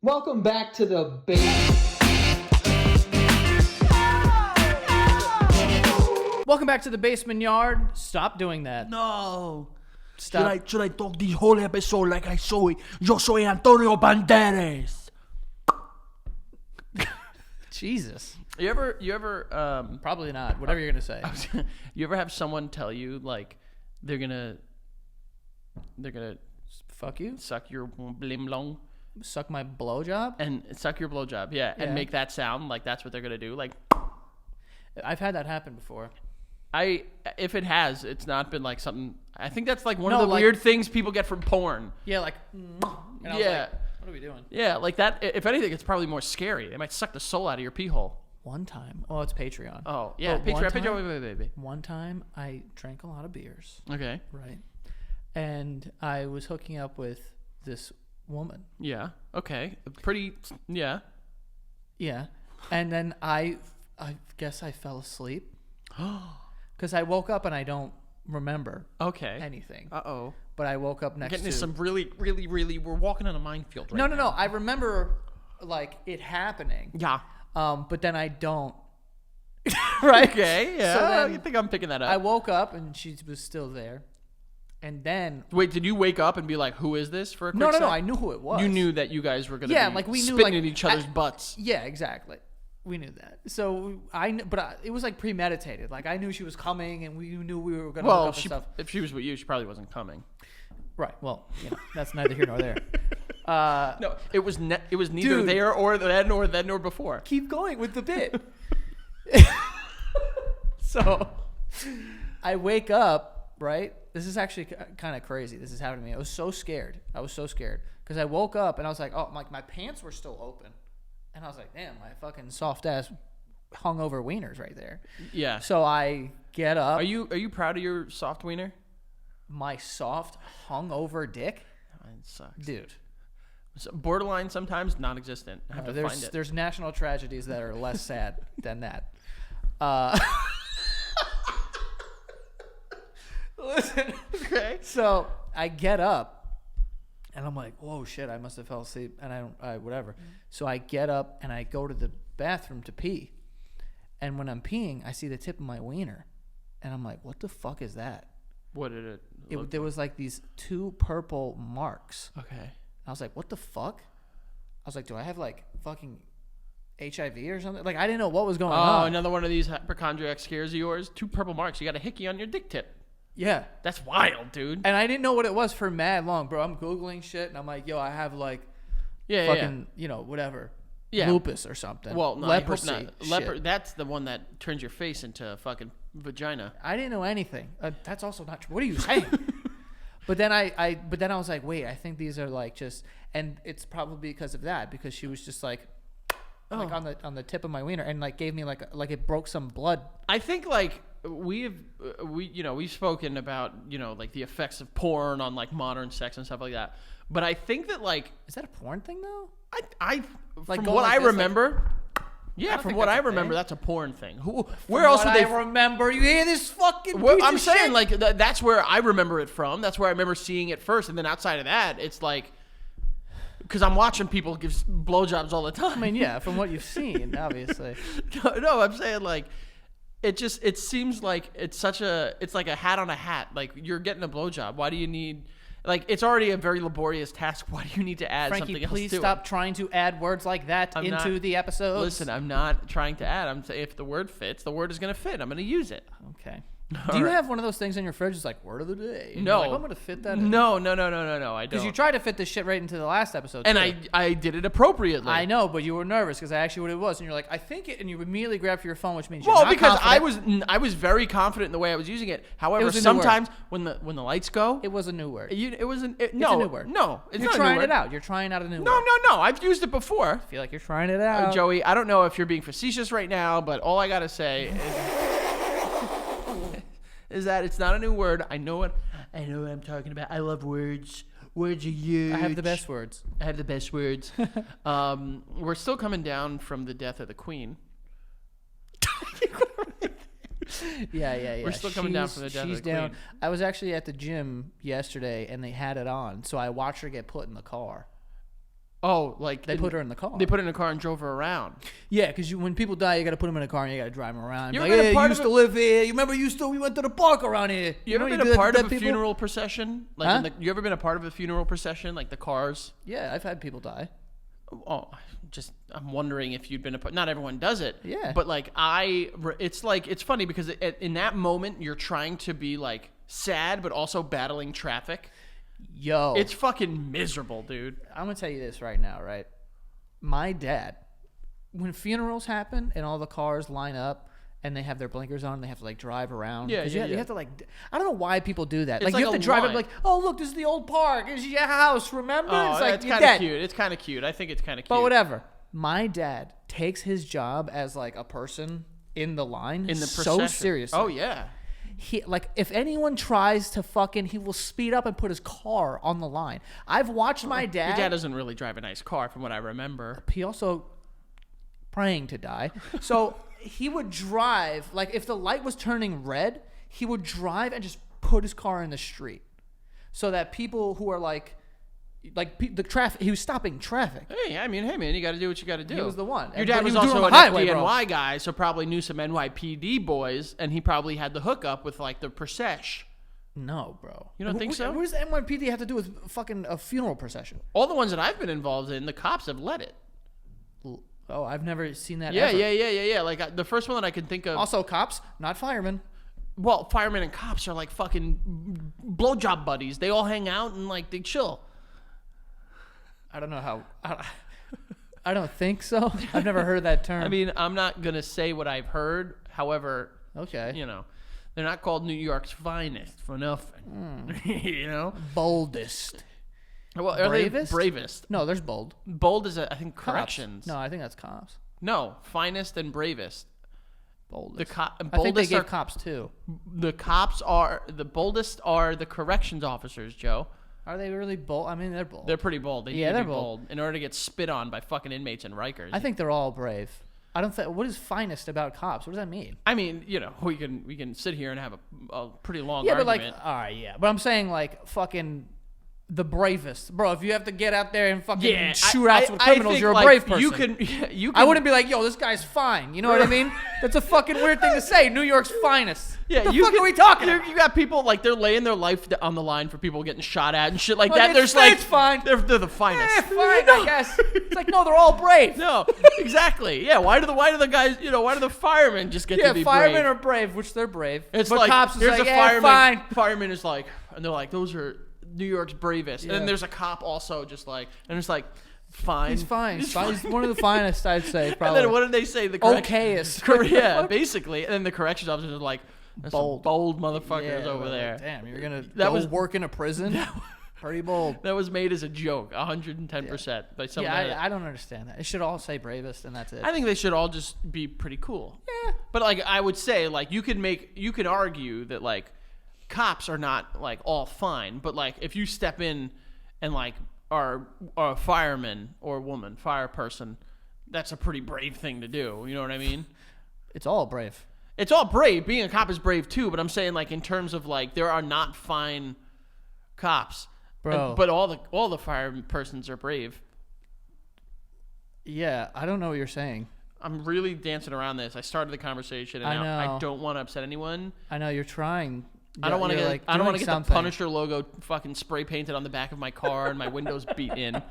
Welcome back to the base. Welcome back to the basement yard. Stop doing that. No. Stop. Should I talk this whole episode like I saw it? Yo soy Antonio Banderas. Jesus. You ever Probably not. Whatever you're gonna say. you ever have someone tell you like they're gonna Fuck you. suck your blim long Suck my blowjob. and suck your blowjob, Yeah. and make that sound like that's what they're gonna do? Like, I've had that happen before. if it has, it's not been like something. I think that's like one No, of the like- weird things people get from porn. Yeah, like. And I was Yeah. like, what are we doing? Yeah, like that. If anything, it's probably more scary. They might suck the soul out of your pee hole. One time. Oh, it's Patreon. Oh yeah, But one Patreon, time- baby. One time, I drank a lot of beers. Okay. Right. And I was hooking up with this woman. Yeah. Okay. Pretty. Yeah. Yeah. And then I guess I fell asleep. Because I woke up and I don't remember Okay. anything. Uh-oh. But I woke up next Getting to into some really, really, really. We're walking on a minefield right No. I remember like it happening. Yeah. But then I don't. Right? Okay. Yeah. So then you think I'm picking that up? I woke up and she was still there. And then Wait, did you wake up and be like, "Who is this?" For a quick no, sec? I knew who it was. You knew that you guys were gonna. Yeah, be like we knew spitting like in each other's butts. Yeah, exactly. We knew that. So it was like premeditated. Like I knew she was coming, and we knew we were gonna hook Well, up and stuff. if she was with you, she probably wasn't coming. Right. Well, that's neither here nor there. No, it was neither Dude. there or then or before. Keep going with the bit. So I wake up, right? This is actually kind of crazy. This is happening to me. I was so scared because I woke up and I was like, oh, my pants were still open. And I was like, damn, my fucking soft ass hungover wieners right there. Yeah. So I get up. Are you proud of your soft wiener? My soft hungover dick? It sucks. Dude. Borderline sometimes non-existent. I have to find it. There's national tragedies that are less sad than that. Listen. Okay. So I get up and I'm like, whoa, shit, I must have fell asleep. And I whatever. So I get up and I go to the bathroom to pee. And when I'm peeing, I see the tip of my wiener. And I'm like, what the fuck is that? What did it look There was like these two purple marks. Okay. I was like, what the fuck? I was like, do I have like fucking HIV or something? Like, I didn't know what was going Oh, on. another one of these hypochondriac scares of yours. Two purple marks. You got a hickey on your dick tip. Yeah. That's wild, dude. And I didn't know what it was for mad long, bro. I'm Googling shit and I'm like, yo, I have like Yeah, fucking, whatever. Yeah. Lupus or something. Well, no, leprosy. I hope not. shit. That's the one that turns your face into a fucking vagina. I didn't know anything. That's also not true. What are you saying? But then I was like, wait, I think these are like just, and it's probably because of that, because she was just like on the tip of my wiener and like gave me like it broke some blood. I think like we've spoken about like the effects of porn on like modern sex and stuff like that. But I think that like Is that a porn thing though? I Like from going what like I this, like- remember. I Yeah, don't from think what that's I a remember, thing. that's a porn thing. Where else From would what they? I remember, you hear this fucking Well, piece I'm of saying shit? like that's where I remember it from. That's where I remember seeing it first, and then outside of that, it's like because I'm watching people give blowjobs all the time. I mean, yeah, from what you've seen, obviously. No, I'm saying like it seems like it's like a hat on a hat. Like you're getting a blowjob. Why do you need like it's already a very laborious task. Why do you need to add Frankie, something else please to stop trying to add words like that I'm into not- the episode. Listen, I'm not trying to add. I'm saying if the word fits, the word is going to fit. I'm going to use it. Okay. All Do you right. have one of those things in your fridge? It's like word of the day. And No. you're like, I'm gonna fit that in. No. I Because don't. you tried to fit this shit right into the last episode. and too. I did it appropriately. I know, but you were nervous because I asked you what it was, and you're like, I think it, and you immediately grabbed for your phone, which means you're Well, not because confident. I was very confident in the way I was using it. However, was a new sometimes when the lights go, It was a new word. it wasn't. It's No, a new word. no, it's You're not a trying new word. it out. You're trying out a new No, word. no. I've used it before. I feel like you're trying it out. Joey, I don't know if you're being facetious right now, but all I gotta say is that it's not a new word. I know what I'm talking about. I love words. Words are huge. I have the best words. I have the best words. We're still coming down from the death of the Queen. Yeah. We're still coming down from the death of She's the down. Queen. I was actually at the gym yesterday, and they had it on, so I watched her get put in the car. Oh, like They put her in the car. They put her in a car and drove her around. Yeah, because when people die, you got to put them in a car and you got to drive them around. You Like, ever been a hey, part you of used to live here. You remember we went to the park around here. You ever know, been do a that part to of a dead people? funeral procession? Like, Huh? you ever been a part of a funeral procession, like the cars? Yeah, I've had people die. Oh, I'm wondering if you'd been a part. Not everyone does it. Yeah. But like it's funny because in that moment you're trying to be like sad, but also battling traffic. Yo, It's fucking miserable, dude. I'm gonna tell you this right now, right? My dad, when funerals happen and all the cars line up and they have their blinkers on, they have to like drive around. Yeah, 'Cause yeah, you yeah. have to like. I don't know why people do that. It's Like you like have to a drive up, line. like, oh look, this is the old park. This is your house. Remember? Oh, it's like it's you're kind of dead. cute. It's kind of cute. I think it's kind of cute. But whatever. My dad takes his job as like a person in the line In the so procession. seriously. Oh yeah. He like if anyone tries to he will speed up and put his car on the line. I've watched my dad. Your dad doesn't really drive a nice car, from what I remember. He also praying to die. So he would drive like if the light was turning red, he would drive and just put his car in the street, so that people who are the traffic. He was stopping traffic. Hey, I mean, hey man, you got to do what you got to do. He was the one. Your But dad he was was doing also it an on the highway, bro. FDNY guy, so probably knew some NYPD boys, and he probably had the hookup with like the procession. No, bro. You don't think so? What does the NYPD have to do with fucking a funeral procession? All the ones that I've been involved in, the cops have let it. Oh, I've never seen that. Yeah, ever. yeah. Like the first one that I can think of. Also, cops, not firemen. Well, firemen and cops are like fucking blowjob buddies. They all hang out and like they chill. I don't know how. I don't think so. I've never heard that term. I mean, I'm not gonna say what I've heard. However, okay. you know, they're not called New York's finest for nothing. You know, Boldest. well, are they Bravest? bravest? No, there's bold. Bold is I think Cops. corrections. No, I think that's cops. No, finest and bravest. Boldest. The I think they boldest gave are cops too. the cops are the boldest are the corrections officers, Joe. Are they really bold? I mean, they're bold. They're pretty bold. They Yeah, need to they're be bold. in order to get spit on by fucking inmates in Rikers. I think they're all brave. I don't think. What is finest about cops? What does that mean? I mean, you know, we can sit here and have a pretty long Yeah, but argument. like, all right, yeah. But I'm saying like fucking the bravest, bro. If you have to get out there and fucking shoot out with criminals, think, you're a like, brave person. You can. I wouldn't be like, yo, this guy's fine. You know what I mean? That's a fucking weird thing to say. New York's finest. Yeah, the you fuck can, are we talking about? You got people like they're laying their life on the line for people getting shot at and shit like Like, that. it's- There's like it's fine. They're the finest. Fine, I guess. It's like, no, they're all brave. No, exactly. Yeah, why do the guys? You know, why do the firemen just get Yeah, to be firemen brave? are brave, which they're brave. It's but like cops is here's like, a yeah, fireman. fine. Fireman is like, and they're like, those are New York's bravest. And Yeah. then there's a cop also just like, and it's like, fine. He's fine. He's He's one of the finest, I'd say. Probably. And then what did they say? The Okayest. Yeah, basically. And then the corrections officers are like, "There's some Bold. bold motherfuckers Yeah, over well, there. Damn, you're gonna That go was- work in a prison. Pretty bold. That was made as a joke, 110% by some guy. Yeah, I don't understand that. It should all say bravest, and that's it. I think they should all just be pretty cool. Yeah. But like I would say, like you could argue that like cops are not like all fine, but like if you step in and like are a fireman or woman, fire person, that's a pretty brave thing to do. You know what I mean? It's all brave. It's all brave. Being a cop is brave too, but I'm saying like in terms of like there are not fine cops. Bro. But all the fire persons are brave. Yeah, I don't know what you're saying. I'm really dancing around this. I started the conversation and I now I know. don't want to upset anyone. I know you're trying. I don't want to You're, get like, I don't want to doing get something. the Punisher logo fucking spray painted on the back of my car and my windows beat in.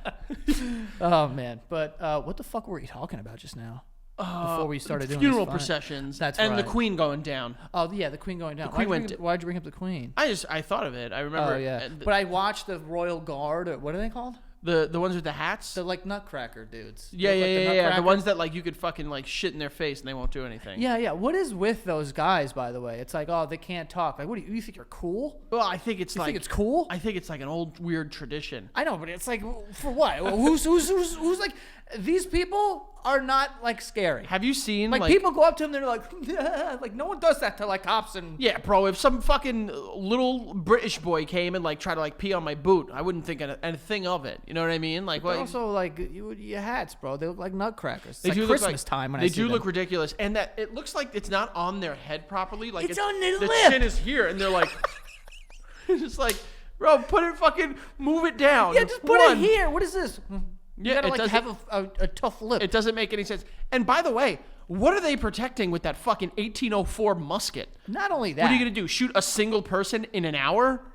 Oh man, but what the fuck were you talking about just now? Before we started doing funeral this fun- processions. That's and the right. Queen going down. Oh yeah, the Queen going down. Queen Why'd you bring up the Queen? I thought of it. I remember. Oh yeah, but I watched the Royal Guard. Or what are they called? the ones with the hats. The like Nutcracker dudes. Yeah, They look like the The Nutcracker. ones that like you could fucking like shit in their face and they won't do anything. Yeah. What is with those guys, by the way? It's like, oh, they can't talk. Like, what do you think you're cool? Well, I think it's You like think it's cool? I think it's like an old weird tradition. I know, but it's like, for what? Who's like? These people are not like scary. Have you seen Like people go up to them, they're like, like no one does that to like cops and. Yeah, bro. If some fucking little British boy came and like tried to like pee on my boot, I wouldn't think anything of it. You know what I mean? Like, But what? also, like your hats, bro. They look like nutcrackers. It's They like do Christmas look like, time when they I see do them. look ridiculous, and that it looks like it's not on their head properly. Like It's on their the lip. chin is here, and they're like, it's just like, bro, put it fucking move it down. Yeah, just put One. it here. What is this? You Yeah, gotta it like doesn't- have a tough lip. It doesn't make any sense. And by the way, what are they protecting with that fucking 1804 musket? Not only that. What are you gonna do? Shoot a single person in an hour?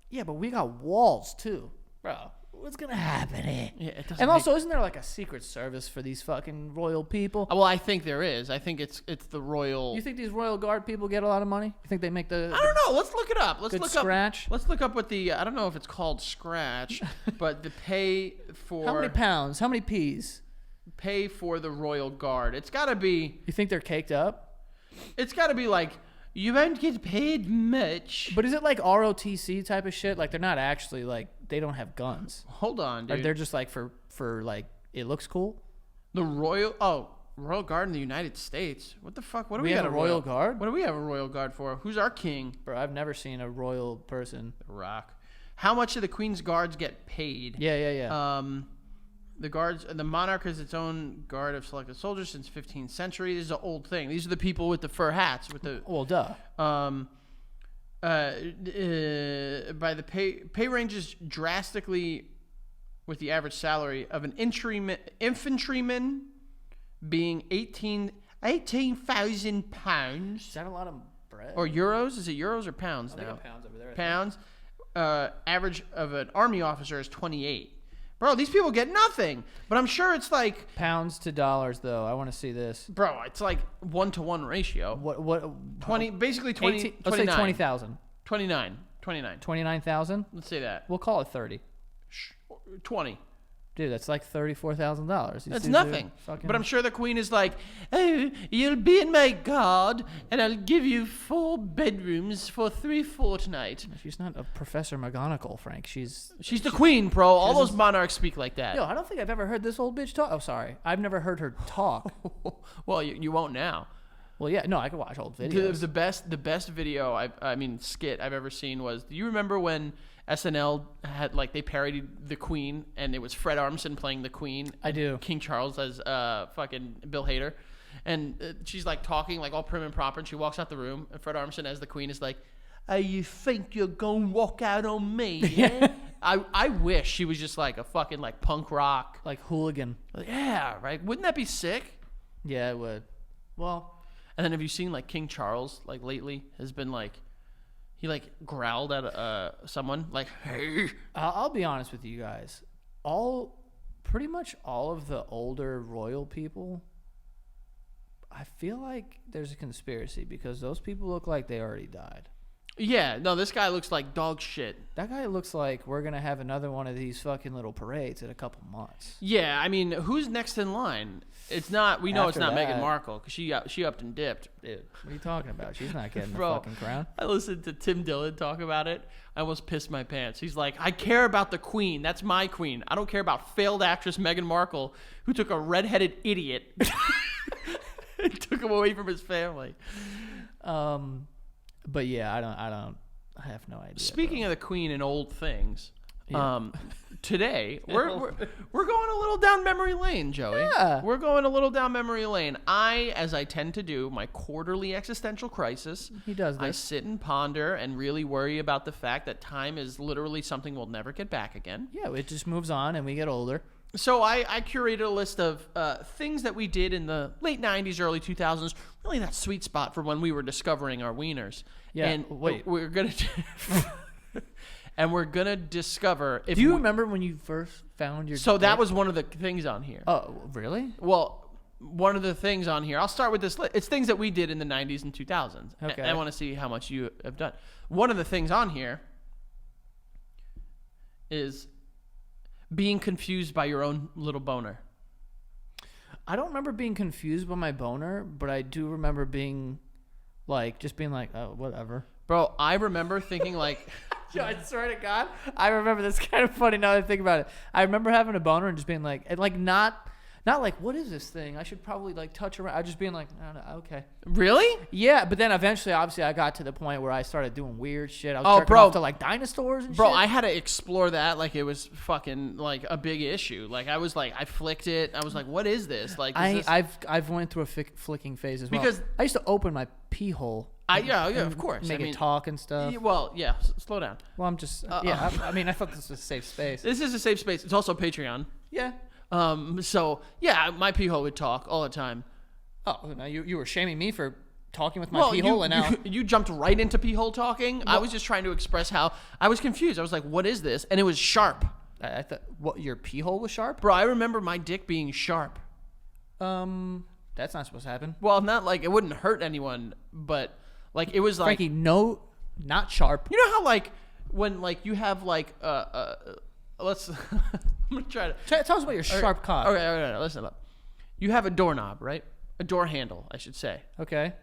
Yeah, but we got walls too, bro. What's gonna happen here? Yeah, it doesn't. And also, isn't there like a secret service for these fucking royal people? well, I think there is. I think it's the royal. You think these royal guard people get a lot of money? You think they make the? I don't know. Let's look it up. Let's Good look scratch? up. Let's look up what the. I don't know if it's called scratch, but the pay for How many pounds? How many peas? pay for the royal guard. It's got to be. You think they're caked up? It's got to be like you won't get paid much. But is it like ROTC type of shit? Like they're not actually like they don't have guns. Hold on, Or dude. they're just like for like it looks cool. The royal guard in the United States. What the fuck? What do We we have got a royal guard? What do we have a royal guard for? Who's our king? Bro, I've never seen a royal person. The Rock. How much do the Queen's guards get paid? Yeah. The monarch has its own guard of selected soldiers since 15th century. This is an old thing. These are the people with the fur hats with the Well, duh. by the pay ranges drastically with the average salary of an infantryman being 18,000 pounds Is that a lot of bread? or euros. Is it euros or pounds They now? got pounds over there. I think. Pounds. Average of an army officer is 28. Bro, these people get nothing. But I'm sure it's like, Pounds to dollars, though. I want to see this. bro, it's like 1-to-1 ratio. What? 20, basically 20, 18, let's say 29. 20,000. 29. 29,000. Let's say that. We'll call it 30. 20. Dude, that's like $34,000. That's nothing. But I'm sure the queen is like, oh, you'll be in my guard, and I'll give you 4 bedrooms for 3 fortnight. She's not a Professor McGonagall, Frank. She's She's the queen, bro. All those monarchs speak like that. Yo, I don't think I've ever heard this old bitch talk. Oh, sorry. I've never heard her talk. Well, you won't now. Well, yeah. No, I can watch old videos. The best video I mean skit I've ever seen was. Do you remember when SNL had like they parodied the Queen and it was Fred Armisen playing the Queen? I do. And King Charles as fucking Bill Hader, and she's like talking like all prim and proper, and she walks out the room, and Fred Armisen as the Queen is like, "Oh, you think you're gonna walk out on me? Yeah." I wish she was just like a fucking like punk rock. Like hooligan. Like, yeah, right. Wouldn't that be sick? Yeah, it would. Well, And then have you seen like King Charles like lately has been like he like growled at someone like, hey. I'll be honest with you guys. Pretty much all of the older royal people, I feel like there's a conspiracy because those people look like they already died. Yeah, no, this guy looks like dog shit. That guy looks like we're going to have another one of these fucking little parades in a couple months. Yeah, I mean, who's next in line? It's not. We know it's After not Meghan that- Markle because she upped and dipped. Dude, what are you talking about? She's not getting the Bro, fucking crown. I listened to Tim Dillon talk about it. I almost pissed my pants. He's like, I care about the queen. That's my queen. I don't care about failed actress Meghan Markle, who took a redheaded idiot and took him away from his family. But yeah, I have no idea. Speaking of the queen and old things, Yeah. today we're going a little down memory lane, Joey. Yeah. We're going a little down memory lane. As I tend to do, my quarterly existential crisis. He does I this. sit and ponder and really worry about the fact that time is literally something we'll never get back again. Yeah, it just moves on and we get older. So I curated a list of things that we did in the late 90s, early 2000s, really that sweet spot for when we were discovering our wieners. Yeah, And wait. we're going to... And we're going to discover... if Do you we- remember when you first found your So that dick? was one of the things on here. Oh, really? Well, one of the things on here... I'll start with this list. It's things that we did in the 90s and 2000s. Okay. And I want to see how much you have done. One of the things on here is being confused by your own little boner. I don't remember being confused by my boner, but I do remember being like, just being like, oh, whatever. Bro, I remember thinking like... Yo, I swear to God, I remember this kind of funny now that I think about it. I remember having a boner and just being like, and like not like, what is this thing? I should probably like touch around. I just being like, no, okay. Really? Yeah, but then eventually, obviously, I got to the point where I started doing weird shit. I was Oh, jerking bro. off to like dinosaurs and Bro, shit. I had to explore that like it was fucking like a big issue. Like I was like, I flicked it. I was like, what is this? Like, is this... I've went through a flicking phase as well. Because- I used to open my pee hole. yeah, and of course. Make I mean, it talk and stuff. Well, yeah. Slow down. Well, I'm just I mean, I thought this was a safe space. This is a safe space. It's also Patreon. Yeah. So yeah, my pee hole would talk all the time. Oh, now you were shaming me for talking with my pee hole, and now you jumped right into pee hole talking. I was just trying to express how I was confused. I was like, "What is this?" And it was sharp, I thought what your pee hole was sharp. bro. I remember my dick being sharp. That's not supposed to happen. Well, not like it wouldn't hurt anyone, but like it was like Frankie, no, not sharp. you know how like when like you have like let's I'm gonna try to Tell us about your sharp cock. Okay, listen up. You have a doorknob, right? A door handle, I should say. Okay.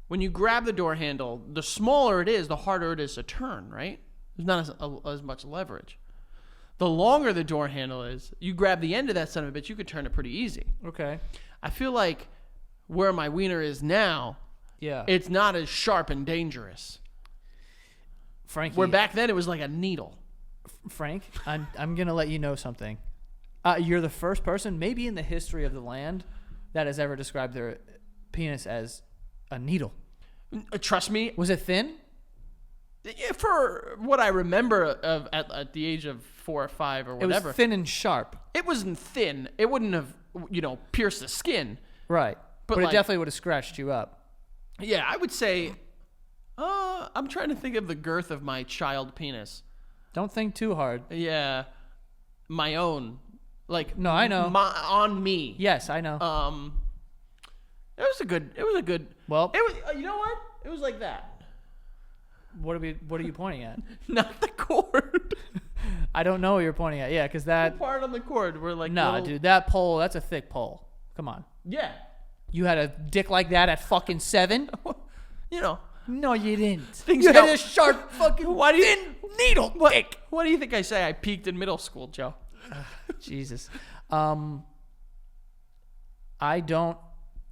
When you grab the door handle, the smaller it is, the harder it is to turn, right? There's not as much leverage. The longer the door handle is, you grab the end of that son of a bitch, you could turn it pretty easy. Okay. I feel like where my wiener is now, Yeah. it's not as sharp and dangerous. Frankie. Where back then it was like a needle. Frank, I'm gonna let you know something. You're the first person, maybe in the history of the land, that has ever described their penis as a needle. Trust me, Was it thin? yeah, for what I remember of at the age of 4 or 5 or It whatever, was thin and sharp. it wasn't thin. It wouldn't have, pierced the skin. Right. But it like- definitely would have scratched you up. Yeah, I would say, I'm trying to think of the girth of my child penis. Don't think too hard. Yeah, my own, like No, I know. on me. Yes, I know. It was a good. Well- it was. You know what? It was like that. What are you pointing at? Not the cord. I don't know what you're pointing at. Yeah, because that. Part on the cord where like Nah, little- dude, that pole. That's a thick pole. Come on. Yeah, You had a dick like that at fucking 7? you know. No, you didn't. Things you go- had a sharp fucking Why do you thin needle dick. What do you think I say? I peaked in middle school, Joe. Jesus. I don't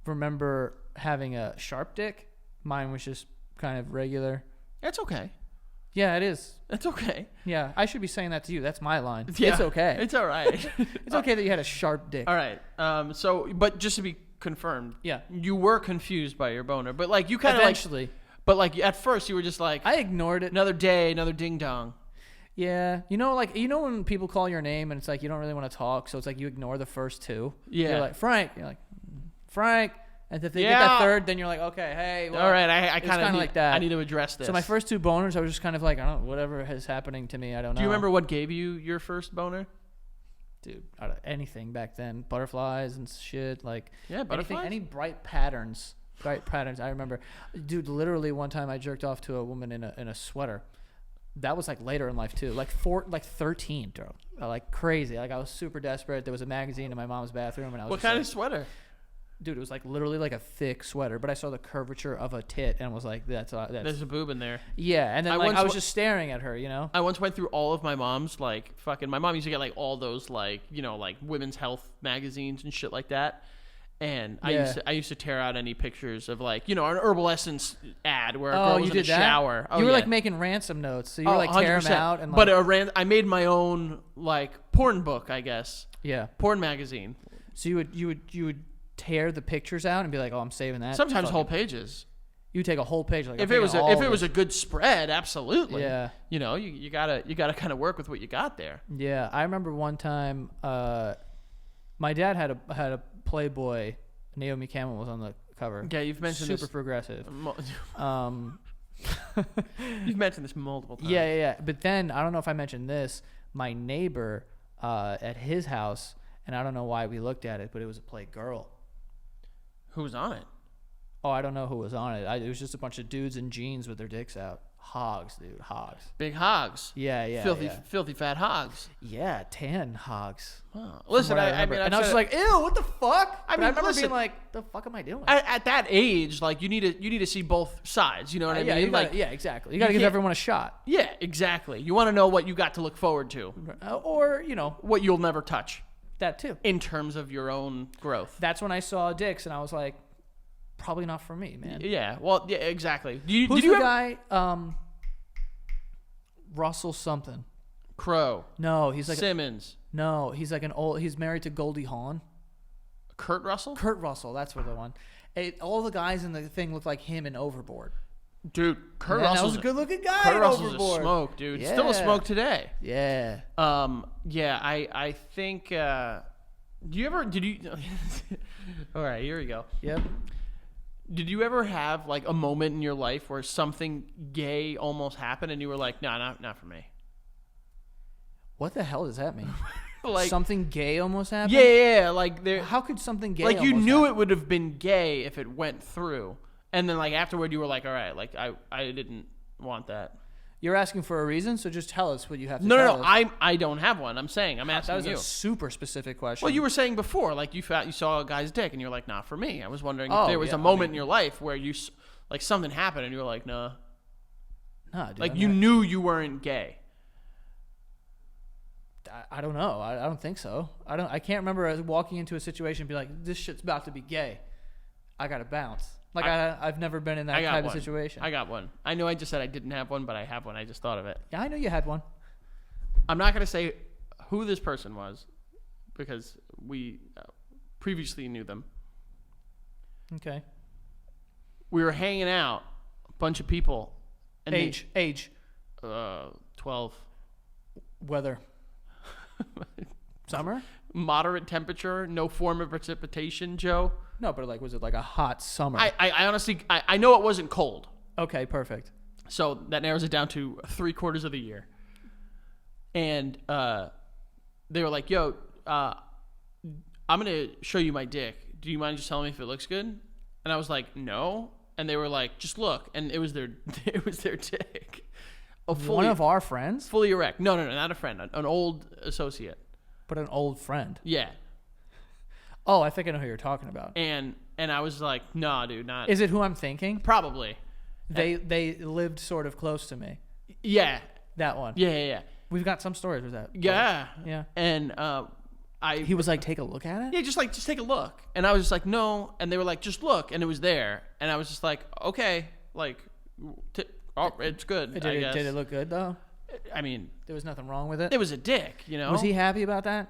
remember having a sharp dick. Mine was just kind of regular. That's okay. Yeah, it is. That's okay. Yeah, I should be saying that to you. That's my line. Yeah, It's okay. It's all right. It's okay that you had a sharp dick. All right. So, but just to be confirmed, Yeah. you were confused by your boner, but like you kind of like, Eventually. but like at first you were just like, I ignored it. another day, another ding dong. Yeah. You know when people call your name and it's like you don't really want to talk, so it's like you ignore the first two. Yeah. You're like, Frank. You're like, Frank. And if they get Yeah. that third, then you're like, okay, hey. Well, All right, I it's kind of kinda like that. I need to address this. So my first two boners, I was just kind of like, I don't, whatever is happening to me, I don't know. Do you remember what gave you your first boner? Dude, anything back then, butterflies and shit, like Yeah, butterflies? any bright patterns. I remember, dude. Literally, one time I jerked off to a woman in a sweater. That was like later in life too, like 13, bro. Like crazy. Like I was super desperate. There was a magazine in my mom's bathroom, and I was What just kind like, of sweater? dude, it was like literally like a thick sweater, but I saw the curvature of a tit and was like, that's There's a boob in there. yeah. And then I like once I was wa- just staring at her, you know. I once went through all of my mom's like fucking. My mom used to get like all those like like women's health magazines and shit like that. And Yeah. I used to tear out any pictures of like an Herbal Essence ad where a Oh, girl you was in did a that? shower. Oh, You were yeah. like making ransom notes, so you Oh, were like tear them 100%. out and but like, I made my own like porn book, I guess, yeah. porn magazine. So you would tear the pictures out and be like, oh, I'm saving that. Sometimes whole Fucking- pages. You take a whole page. Like If I'm it was taking a, all if it of was this. a good spread, absolutely. Yeah. You gotta kind of work with what you got there. Yeah, I remember one time, my dad had a Playboy. Naomi Campbell was on the cover. Yeah, you've mentioned Super this. progressive. You've mentioned this multiple times. Yeah. But then I don't know if I mentioned this. My neighbor at his house, and I don't know why we looked at it, but it was a Playgirl. Who was on it? Oh, I don't know who was on it. It was just a bunch of dudes in jeans with their dicks out. Hogs, dude. Hogs. Big hogs. Yeah. Filthy fat hogs. Yeah, tan hogs. Wow. From Listen, what I remember. mean, and I was just like, ew, what the fuck? I But mean, remember listen, being like, the fuck am I doing? at that age, like you need to see both sides. You know what I yeah, mean? you Like, gotta, yeah, exactly. You got to give can't- everyone a shot. yeah, exactly. You want to know what you got to look forward to, Or, what you'll never touch that too. in terms of your own growth. That's when I saw dicks and I was like, probably not for me, man. Yeah. Well, yeah, exactly. Who's did you the ever- guy? Russell something. Crow, No, he's like Simmons, he's like he's married to Goldie Hawn. Kurt Russell? Kurt Russell, that's what the one. All the guys in the thing look like him in Overboard. Dude, Kurt Man, that Russell's was a good looking guy. Kurt in Russell's a Overboard. smoke, dude. Still a Yeah. smoke today. Yeah. Yeah, I think Do you ever? Did you? All right, here we go. Yep. Did you ever have like a moment in your life where something gay almost happened and you were like, "No, not for me." What the hell does that mean? Like something gay almost happened? yeah, like there. How could something gay Like you almost knew happen? it would have been gay if it went through, and then like afterward you were like, "All right, like I didn't want that." You're asking for a reason, so just tell us what you have to No, tell no, us. I don't have one. I'm saying I'm That asking was you. a super specific question. Well, you were saying before, like you saw a guy's dick, and you're like, "Not for me." I was wondering if Oh, there was yeah, a I moment mean- in your life where like something happened, and you were like, "Nah." Nah, dude, Like I'm you not- knew you weren't gay. I don't know. I don't think so. I can't remember walking into a situation and be like, this shit's about to be gay. I gotta bounce. Like I've never been in that I got type one. of situation. I got one. I know I just said I didn't have one, but I have one. I just thought of it. Yeah, I know you had one. I'm not gonna say who this person was because we previously knew them. Okay. We were hanging out, a bunch of people. And Age. 12. Weather. Summer? Moderate temperature, no form of precipitation, Joe. No, but like, was it like a hot summer? I honestly, I know it wasn't cold. Okay, perfect. So that narrows it down to 3/4 of the year. And they were like, "Yo, I'm gonna show you my dick. Do you mind just telling me if it looks good?" And I was like, "No." And they were like, "Just look." And it was their dick. One of our friends, fully erect. No, not a friend. An old associate. but an old friend. Yeah. Oh, I think I know who you're talking about. And I was like, "Nah, dude, not." Is it who I'm thinking? Probably. They lived sort of close to me. Yeah. That one. Yeah. We've got some stories with that. Yeah. Yeah. And He was like, take a look at it? yeah, just take a look. And I was just like, "No." And they were like, "Just look." And it was there. And I was just like, "Okay, like, it's good." I guess. Did it look good though? I mean, There was nothing wrong with it. it was a dick, you know. Was he happy about that?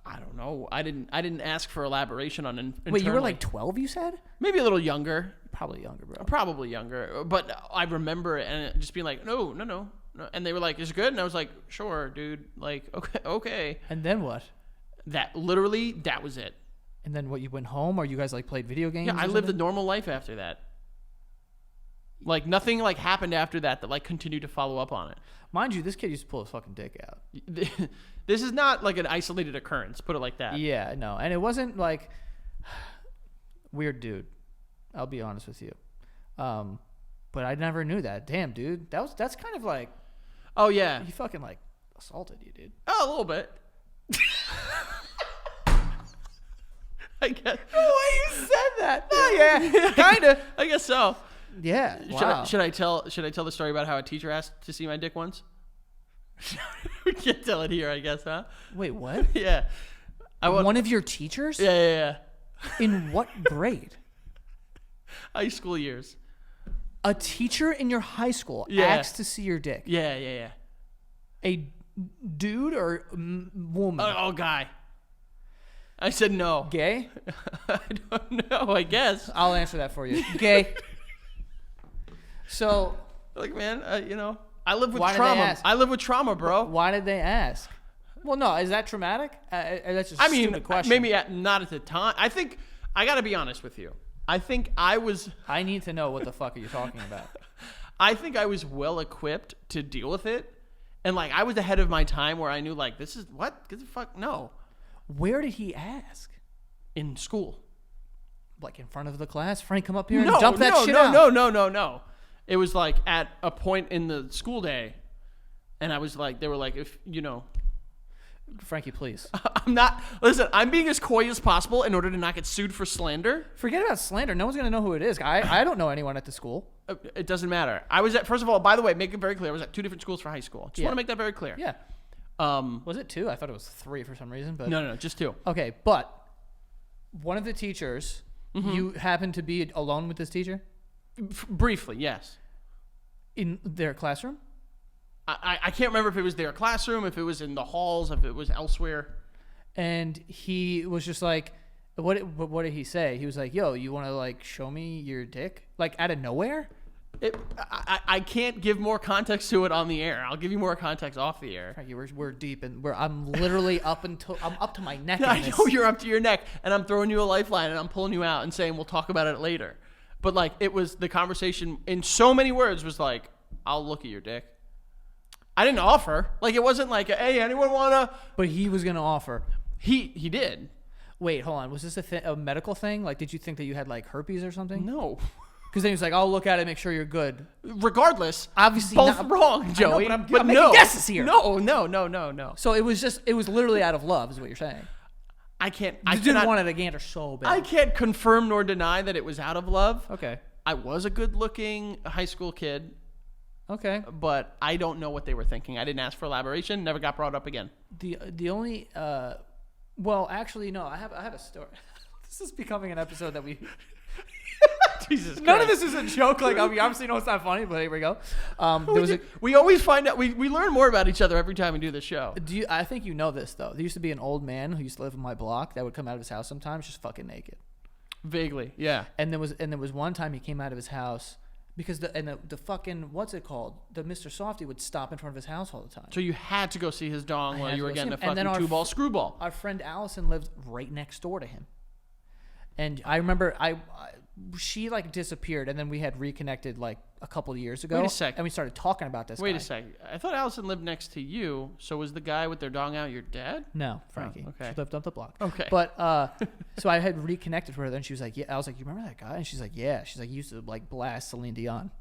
I don't know. I didn't ask for elaboration on. Wait, you were internally. like 12, you said? maybe a little younger, Probably younger, bro. probably younger. But I remember it and just being like, no. And they were like, "Is it good?" And I was like, "Sure, dude. Like, okay." And then what? That was it. And then what? You went home, or you guys like played video games? Yeah, or I lived a something? normal life after that. Like nothing like happened after that like continued to follow up on it. Mind you, this kid used to pull his fucking dick out. This is not like an isolated occurrence. Put it like that. Yeah, no, and it wasn't like weird dude. I'll be honest with you, but I never knew that. Damn, dude, that's kind of like Oh yeah. he fucking like assaulted you, dude. Oh, a little bit. I guess. The way you said that. Oh yeah, kind of. I guess so. Yeah. Wow. Should I tell the story about how a teacher asked to see my dick once? We can't tell it here, I guess, huh? Wait, what? Yeah. One of your teachers? Yeah. In what grade? High school years. A teacher in your high school Yeah. asked to see your dick. Yeah. A dude or woman? Oh, guy. I said no. Gay? I don't know. I guess. I'll answer that for you. Gay. So, Like, man, I live with Why did they trauma. ask? I live with trauma, bro. why did they ask? Well, no, is that traumatic? That's just I a mean, stupid question. maybe not at the time. I think I got to be honest with you. I think I was I need to know what the fuck are you talking about. well equipped to deal with it, and like I was ahead of my time where I knew like this is what get the fuck no Where did he ask? in school. Like in front of the class? Frank, come up here and No, dump that no, shit no, out. no. It was like at a point in the school day, and I was like, they were like, if Frankie, please. I'm being as coy as possible in order to not get sued for slander. Forget about slander. No one's going to know who it is. I don't know anyone at the school. It doesn't matter. I was at, first of all, by the way, make it very clear, I was at 2 different schools for high school. Just Yeah. want to make that very clear. Yeah. Um, Was it 2? I thought it was 3 for some reason. But no, just 2. Okay, but one of the teachers, Mm-hmm. you happened to be alone with this teacher Briefly, yes. in their classroom? I can't remember if it was their classroom, if it was in the halls, if it was elsewhere. And he was just like, what did he say? He was like, yo, you want to like show me your dick? Like out of nowhere? I can't give more context to it on the air. I'll give you more context off the air. Frankie, we're deep and I'm literally I'm up to my neck. I in this. know you're up to your neck, and I'm throwing you a lifeline, and I'm pulling you out and saying we'll talk about it later. But like, it was the conversation in so many words was like, I'll look at your dick. I didn't offer. Like, it wasn't like, hey, anyone wanna? But he was gonna offer. He did. Wait, hold on. Was this a medical thing? Like, did you think that you had like herpes or something? No. Because then he was like, I'll look at it, make sure you're good. Regardless, Obviously both not- wrong, Joey. but I'm but making no, guesses here. No. So it was literally out of love, is what you're saying. I can't. You didn't want it to gander so bad. I can't confirm nor deny that it was out of love. Okay. I was a good-looking high school kid, Okay. but I don't know what they were thinking. I didn't ask for elaboration. Never got brought up again. The only well, actually, no. I have a story. This is becoming an episode that we. Jesus Christ. None of this is a joke. Like, I mean, obviously, know it's not funny, but here we go. There was a. We always find out. We learn more about each other every time we do this show. I think you know this though. There used to be an old man who used to live in my block that would come out of his house sometimes just fucking naked. Vaguely, yeah. And there was one time he came out of his house because the fucking what's it called? The Mr. Softy would stop in front of his house all the time. So you had to go see his dong while had you to were go getting see a him. And then fucking our two-ball screwball. Our friend Allison lived right next door to him. And I remember she like disappeared, and then we had reconnected like a couple of years ago. Wait a sec. And we started talking about this. Wait guy. a sec. I thought Allison lived next to you. So was the guy with their dong out your dad? No, Frankie. okay. She lived up the block. Okay. But so I had reconnected with her. Then she was like, "Yeah." I was like, "You remember that guy?" And she's like, "Yeah." She's like, "He used to like blast Celine Dion."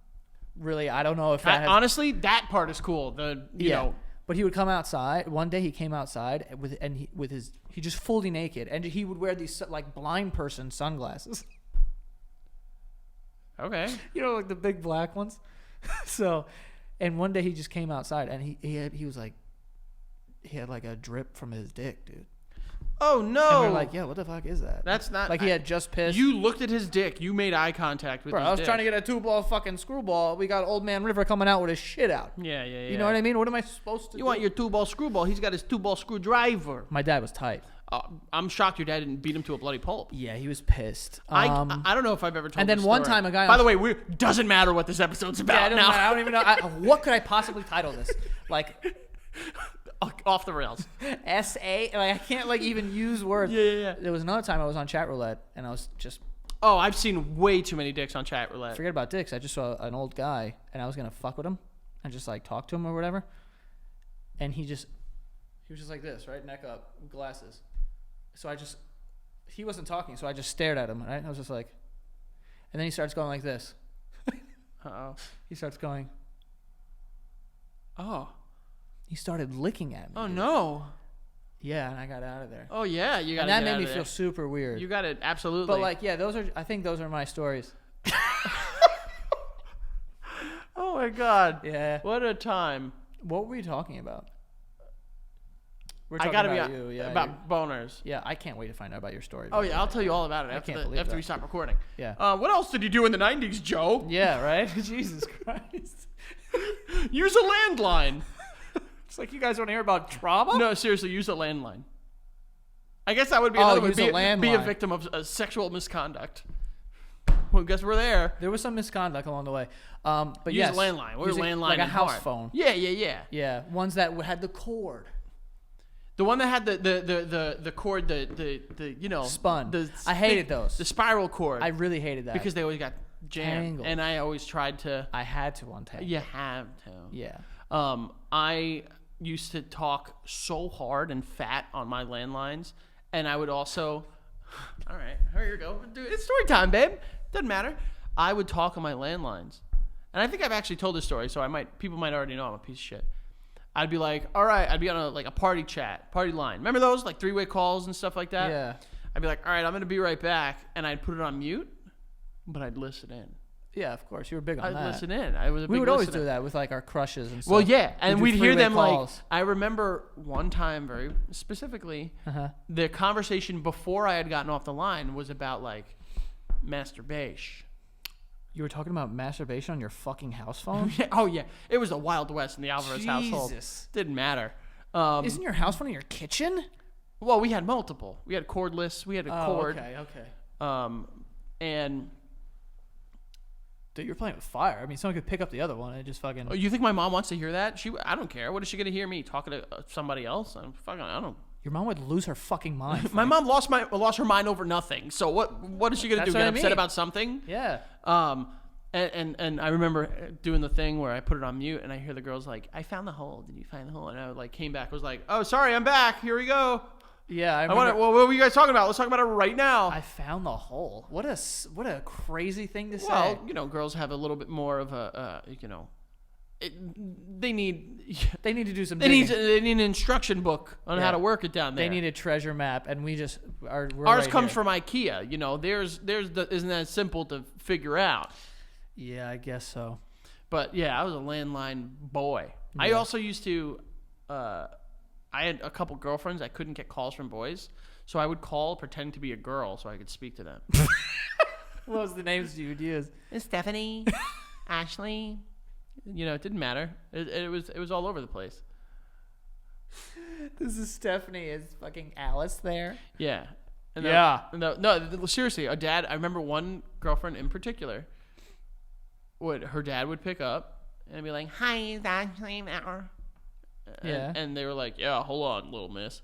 Really, I don't know if that has, Honestly, that part is cool. You know. But he would come outside. One day he came outside he just fully naked, and he would wear these like blind person sunglasses. Okay. You know, like the big black ones. So, and one day he just came outside, and he was like, he had like a drip from his dick, dude. Oh no. And we're like, yeah, what the fuck is that? That's not like he had just pissed. You looked at his dick. You made eye contact with Bro, his I was dick. trying to get a 2-ball fucking screwball. We got Old Man River coming out with his shit out. Yeah. You know what I mean? What am I supposed to do? You want your 2-ball screwball. He's got his 2-ball screwdriver. My dad was tight. I'm shocked your dad didn't beat him to a bloody pulp. Yeah, he was pissed. I don't know if I've ever told and then this one story. time a guy... By the way, doesn't matter what this episode's yeah, about it doesn't now. matter. I don't even know. What could I possibly title this? Like... Off the rails. S-A... Like, I can't like even use words. Yeah. There was another time I was on chat roulette, and I was just... Oh, I've seen way too many dicks on chat roulette. Forget about dicks. I just saw an old guy, and I was going to fuck with him and just like talk to him or whatever. And he was just like this, right? Neck up, glasses. So he wasn't talking, so I just stared at him, right? And I was just like, and then he starts going like this. Uh-oh. He starts going, Oh. he started licking at me. Oh, dude. no. Yeah, and I got out of there. Oh, yeah. You got And that made me feel super weird. You got it. Absolutely. But like, yeah, I think those are my stories. Oh, my God. Yeah. What a time. What were we talking about? We're I talking got to be about you. Yeah, about boners. yeah, I can't wait to find out about your story. Oh, yeah. I'll tell you all about it I after, can't believe after that. we stop recording. Yeah. What else did you do in the 90s, Joe? Yeah, right? Jesus Christ. Use a landline. It's like you guys want to hear about trauma? No, seriously, use a landline. I guess that would be Oh, another one. use a Be a landline. victim of sexual misconduct. Well, guess we're there. There was some misconduct along the way. But Use yes. a landline. We're using, landline like a and house hard. phone. Yeah. Yeah, ones that had the cord. The one that had the cord, the you know Spun. I hated those. The spiral cord. I really hated that. because they always got jammed, Tangled. and I always tried to. I had to one time. You have to. Yeah. I used to talk so hard and fat on my landlines, and I would also. All right, here you go. Dude, it's story time, babe. Doesn't matter. I would talk on my landlines, and I think I've actually told this story, so people might already know I'm a piece of shit. I'd be like, all right, I'd be on a party chat, party line. Remember those like 3-way calls and stuff like that? Yeah. I'd be like, all right, I'm gonna be right back, and I'd put it on mute, but I'd listen in. Yeah, of course. You were big on I'd that. listen in. I was a We big would always listener. do that with like our crushes and stuff. Well, yeah, and We'd we'd do hear three-way them calls. like. I remember one time very specifically, Uh-huh. the conversation before I had gotten off the line was about like masturbation. You were talking about masturbation on your fucking house phone? Oh yeah, it was the Wild West in the Alvarez household. Jesus. Didn't matter. Isn't your house phone in your kitchen? Well, we had multiple. We had cordless. We had a cord. Okay. And Dude, you're playing with fire. I mean, someone could pick up the other one and just fucking. Oh, you think my mom wants to hear that? I don't care. What is she gonna hear me talking to somebody else? I don't. Your mom would lose her fucking mind. My mom lost her mind over nothing. So what is she gonna do? That's Get what I upset mean. about something? Yeah. And I remember doing the thing where I put it on mute and I hear the girls like, I found the hole. Did you find the hole? And I like came back, was like, oh, sorry, I'm back. Here we go. Yeah, I Well, what were you guys talking about? Let's talk about it right now. I found the hole. What a crazy thing to say. Well, girls have a little bit more of they need They need to do some. they need digging. an instruction book on how to work it down there. They need a treasure map, and we just are. We're Ours right comes here. from IKEA. Isn't that simple to figure out? Yeah, I guess so. But yeah, I was a landline boy. I Yeah. also used to. I had a couple girlfriends. I couldn't get calls from boys, so I would call pretending to be a girl so I could speak to them. What was the names you would use? Stephanie, Ashley. It didn't matter. It was all over the place. This is Stephanie. Is fucking Alice there? Yeah. And Yeah. No, seriously, a dad. I remember one girlfriend in particular. Her dad would pick up and be like, "Hi, is Ashley there?" Yeah. And they were like, "Yeah, hold on, little miss,"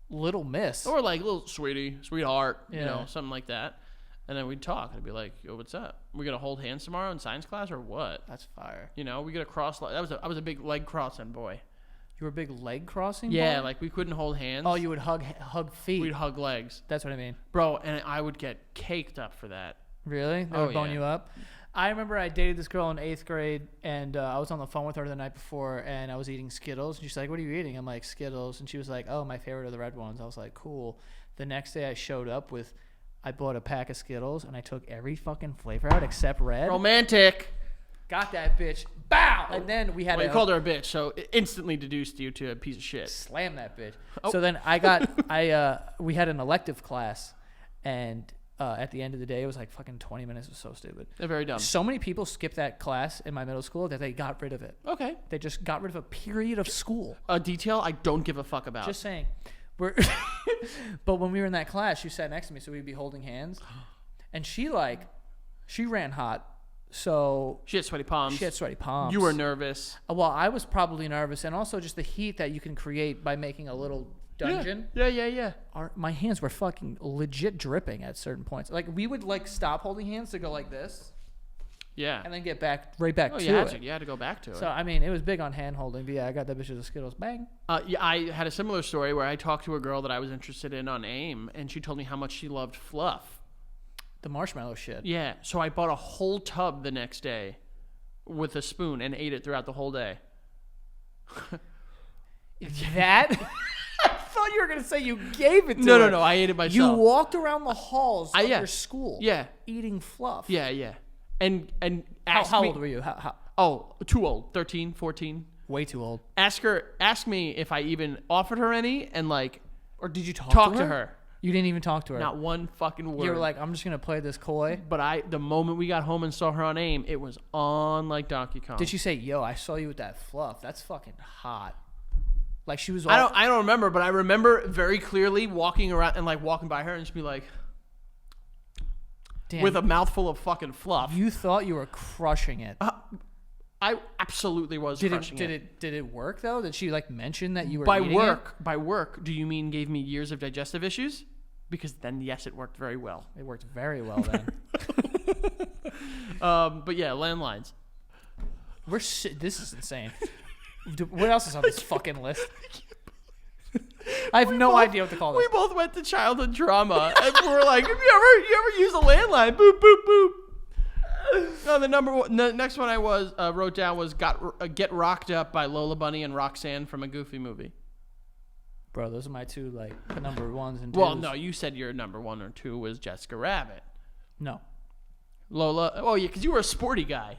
Little Miss. or like little sweetie, sweetheart, Yeah. something like that. And then we'd talk. I'd be like, "Yo, what's up? We gonna hold hands tomorrow in science class or what?" That's fire. We gonna cross. I was a big leg crossing boy. You were a big leg crossing. Yeah, boy? like we couldn't hold hands. Oh, you would hug feet. We'd hug legs, That's what I mean. bro, and I would get caked up for that. Really? They Oh, would bone yeah. you up? I remember I dated this girl in 8th grade, and I was on the phone with her the night before, and I was eating Skittles. And she's like, "What are you eating?" I'm like, "Skittles." And she was like, "Oh, my favorite are the red ones." I was like, "Cool." The next day I showed up with, I bought a pack of Skittles, and I took every fucking flavor out except red. Romantic. Got that bitch. Bow! And then we had Well, to you called her a bitch, so it instantly deduced you to a piece of shit. slam that bitch. Oh. So then we had an elective class, and at the end of the day, it was like fucking 20 minutes. It was so stupid. They're very dumb. So many people skipped that class in my middle school that they got rid of it. Okay. They just got rid of a period of school. A detail I don't give a fuck about. Just saying. But when we were in that class, she sat next to me, so we'd be holding hands. And she ran hot. So she had sweaty palms. she had sweaty palms. You were nervous. Well, I was probably nervous, and also just the heat that you can create by making a little dungeon. Yeah. My hands were fucking legit dripping at certain points. Like we would stop holding hands to go like this, Yeah. and then get right back to you had it. to. You had to go back to it. So I mean, it was big on hand holding. But yeah, I got that bitch with the Skittles. Bang. Yeah, I had a similar story where I talked to a girl that I was interested in on AIM, and she told me how much she loved fluff. The marshmallow shit. Yeah, so I bought a whole tub the next day with a spoon and ate it throughout the whole day. That? I thought you were gonna say you gave it to her. No, I ate it myself. You walked around the halls of yeah. your school. Yeah. Eating fluff. Yeah. And How asked me, old were you? How? Oh, too old. 13, 14. Way too old. Ask me if I even offered her any and Or did you talk to her. You didn't even talk to her. Not one fucking word. You were like, I'm just gonna play this coy. But the moment we got home and saw her on AIM, it was on like Donkey Kong. Did she say, "Yo, I saw you with that fluff. That's fucking hot"? Like she was. All, I don't remember, but I remember very clearly walking around and walking by her and she'd be like, Damn, with a mouthful of fucking fluff. You thought you were crushing it. I absolutely was crushing it. Did it work though? Did she mention that you were By eating work, do you mean gave me years of digestive issues? Because then yes, it worked very well. It worked very well then. But yeah, landlines. This is insane. What else is on this fucking list? I have no idea what to call We this. both went to childhood trauma, and we were like, "Have you ever used a landline?" Boop boop boop. No, the next one I wrote down was "Get Rocked Up" by Lola Bunny and Roxanne from a Goofy movie. Bro, those are my two number ones and twos. Well, no, you said your number 1 or 2 was Jessica Rabbit. No. Lola. Oh yeah, because you were a sporty guy.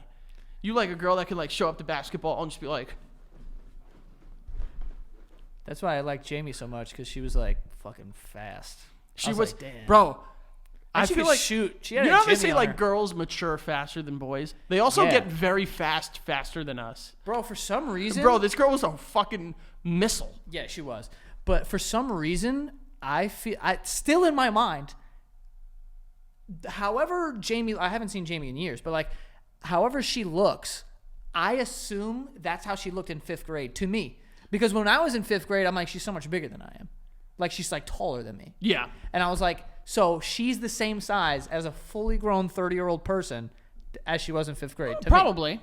You like a girl that can show up to basketball and just be like. That's why I like Jamie so much, because she was fucking fast. She I was like, damn. bro. And I she feel could like shoot. She you had know a how they Jimmy say on her. girls mature faster than boys? They also Yeah. get very faster than us. Bro, for some reason. Bro, this girl was a fucking missile. Yeah, she was. But for some reason, I feel still in my mind. However, Jamie, I haven't seen Jamie in years, but however she looks, I assume that's how she looked in 5th grade to me. Because when I was in 5th grade, I'm like, she's so much bigger than I am. Like, she's like taller than me. Yeah. And I was like, so she's the same size as a fully grown 30-year-old person as she was in 5th grade. To me. Probably.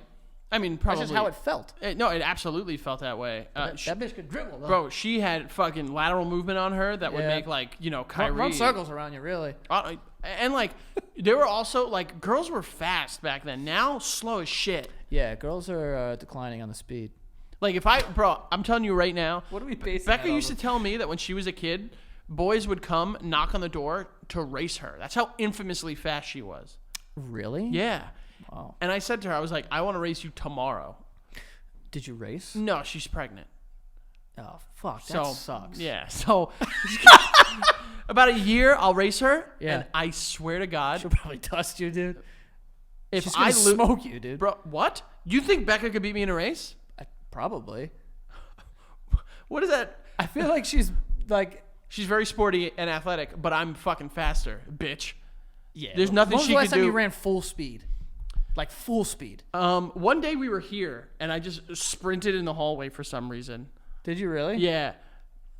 I mean, probably. That's just how it felt. No, it absolutely felt that way. That bitch could dribble, though. Bro, she had fucking lateral movement on her that would Yeah. make, like, you know, Kyrie. Run circles around you, really. And, like, they were also, like, girls were fast back then. Now, slow as shit. Yeah, girls are declining on the speed. Like, bro, I'm telling you right now. What are we basing Becca that on? used to tell me that when she was a kid, boys would come, knock on the door to race her. That's how infamously fast she was. Really? Yeah. Wow. And I said to her, I was like, I want to race you tomorrow. Did you race? No, she's pregnant. Oh, fuck. That So sucks. Yeah. So about a year, I'll race her. Yeah. And I swear to God, She'll probably dust you, dude. if She's I gonna lose, smoke you, dude. bro, what? You think Becca could beat me in a race? Probably. What is that? I feel like she's like, She's very sporty and athletic, but I'm fucking faster, bitch. yeah. There's nothing when was she the last could time do. you ran full speed? Like full speed. One day we were here, and I just sprinted in the hallway for some reason. Did you really? Yeah.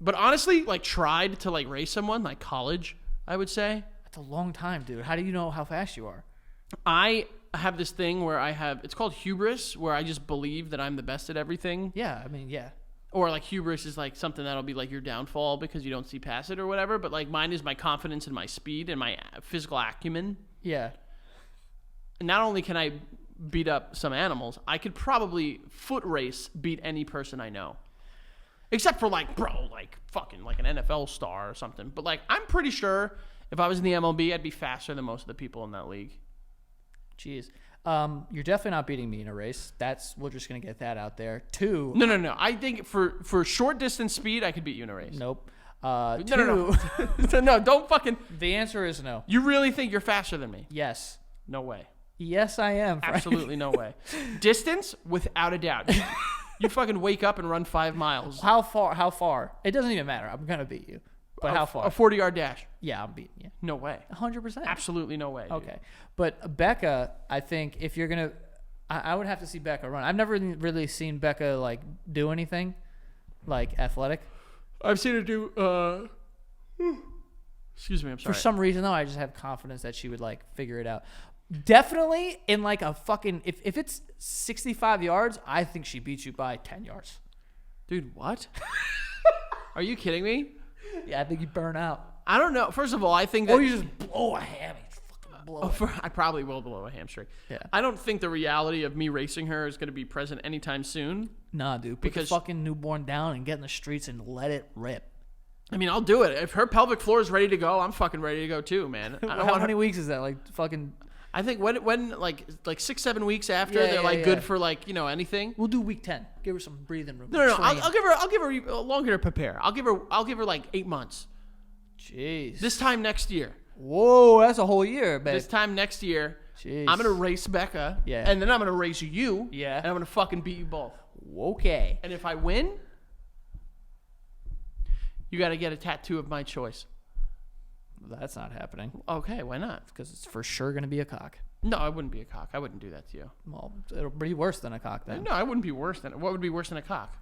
But honestly, like, tried to, like, race someone, like, college, I would say. That's a long time, dude. How do you know how fast you are? I have this thing where it's called hubris, where I just believe that I'm the best at everything. Yeah, I mean, yeah. Or, like, hubris is, like, something that'll be, like, your downfall because you don't see past it or whatever. But, like, mine is my confidence in my speed and my physical acumen. Yeah. And not only can I beat up some animals, I could probably foot race beat any person I know. Except for, like, bro, like, fucking, like, an NFL star or something. But, like, I'm pretty sure if I was in the MLB, I'd be faster than most of the people in that league. Jeez. You're definitely not beating me in a race. We're just gonna get that out there. 2. No. I think for short distance speed, I could beat you in a race. Nope. No. 2. No, don't fucking. The answer is no. You really think you're faster than me? Yes. No way. Yes, I am. Frank. Absolutely no way. Distance, without a doubt. You fucking wake up and run 5 miles. How far? It doesn't even matter. I'm gonna beat you. But how far? A 40-yard dash. Yeah, I'm beating you. No way. 100%. Absolutely no way. Dude. Okay. But Becca, I think if you're going to, I would have to see Becca run. I've never really seen Becca, like, do anything, like, athletic. I've seen her do, excuse me, I'm sorry. For some reason, though, I just have confidence that she would, like, figure it out. Definitely in, like, a fucking, if it's 65 yards, I think she beats you by 10 yards. Dude, what? Are you kidding me? Yeah, I think you burn out. I don't know. First of all, I think that... Or you just blow a hammy. Fucking blow it. I probably will blow a hamstring. Yeah. I don't think the reality of me racing her is going to be present anytime soon. Nah, dude. Put Because- the fucking newborn down and get in the streets and let it rip. I mean, I'll do it. If her pelvic floor is ready to go, I'm fucking ready to go too, man. I don't How want many her, weeks is that? Like, fucking... I think when like 6-7 weeks after, Yeah, they're yeah, like yeah. good for, like, you know, anything. We'll do week 10. Give her some breathing room. No. Train. I'll give her longer to prepare. I'll give her like 8 months. Jeez. This time next year. Whoa, that's a whole year, babe. This time next year, Jeez. I'm gonna race Becca. Yeah. And then I'm gonna race you. Yeah. And I'm gonna fucking beat you both. Okay. And if I win, you gotta get a tattoo of my choice. That's not happening Okay, why not? because it's for sure going to be a cock. No, I wouldn't be a cock. I wouldn't do that to you. Well, it'll be worse than a cock then. No, I wouldn't be worse than. What would be worse than a cock?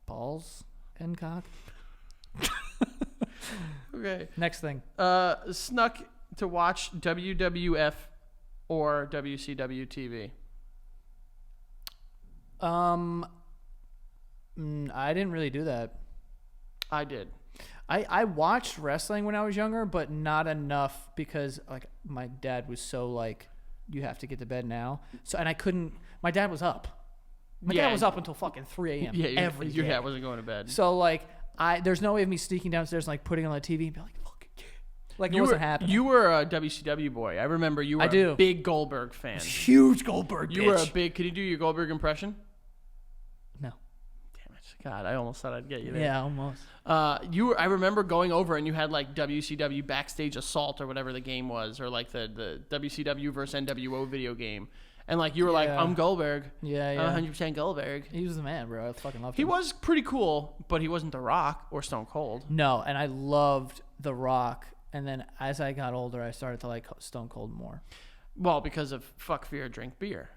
Balls and cock. Okay. Next thing. Snuck to watch WWF or WCW TV. I didn't really do that. I did. I watched wrestling when I was younger, but not enough because like my dad was so like, you have to get to bed now. So and I couldn't. My dad was up. My Yeah. dad was up until fucking 3 a.m. Yeah, every your day. dad wasn't going to bed. So like there's no way of me sneaking downstairs and like putting on the TV and be like, fucking yeah. Like it wasn't happening. You were a WCW boy. I remember you were I do. a big Goldberg fan. Huge Goldberg. You were a big. Could you do your Goldberg impression? No. Damn it! God, I almost thought I'd get you there. Yeah, almost. I remember going over and you had like WCW Backstage Assault or whatever the game was, or like the WCW versus NWO video game, and like you were like, Yeah. I'm Goldberg. Yeah, I'm yeah. 100% Goldberg. He was the man, bro. I fucking loved He him. was pretty cool, but he wasn't The Rock or Stone Cold. No, and I loved The Rock. And then as I got older, I started to like Stone Cold more. Well, because of fuck, fear, drink beer.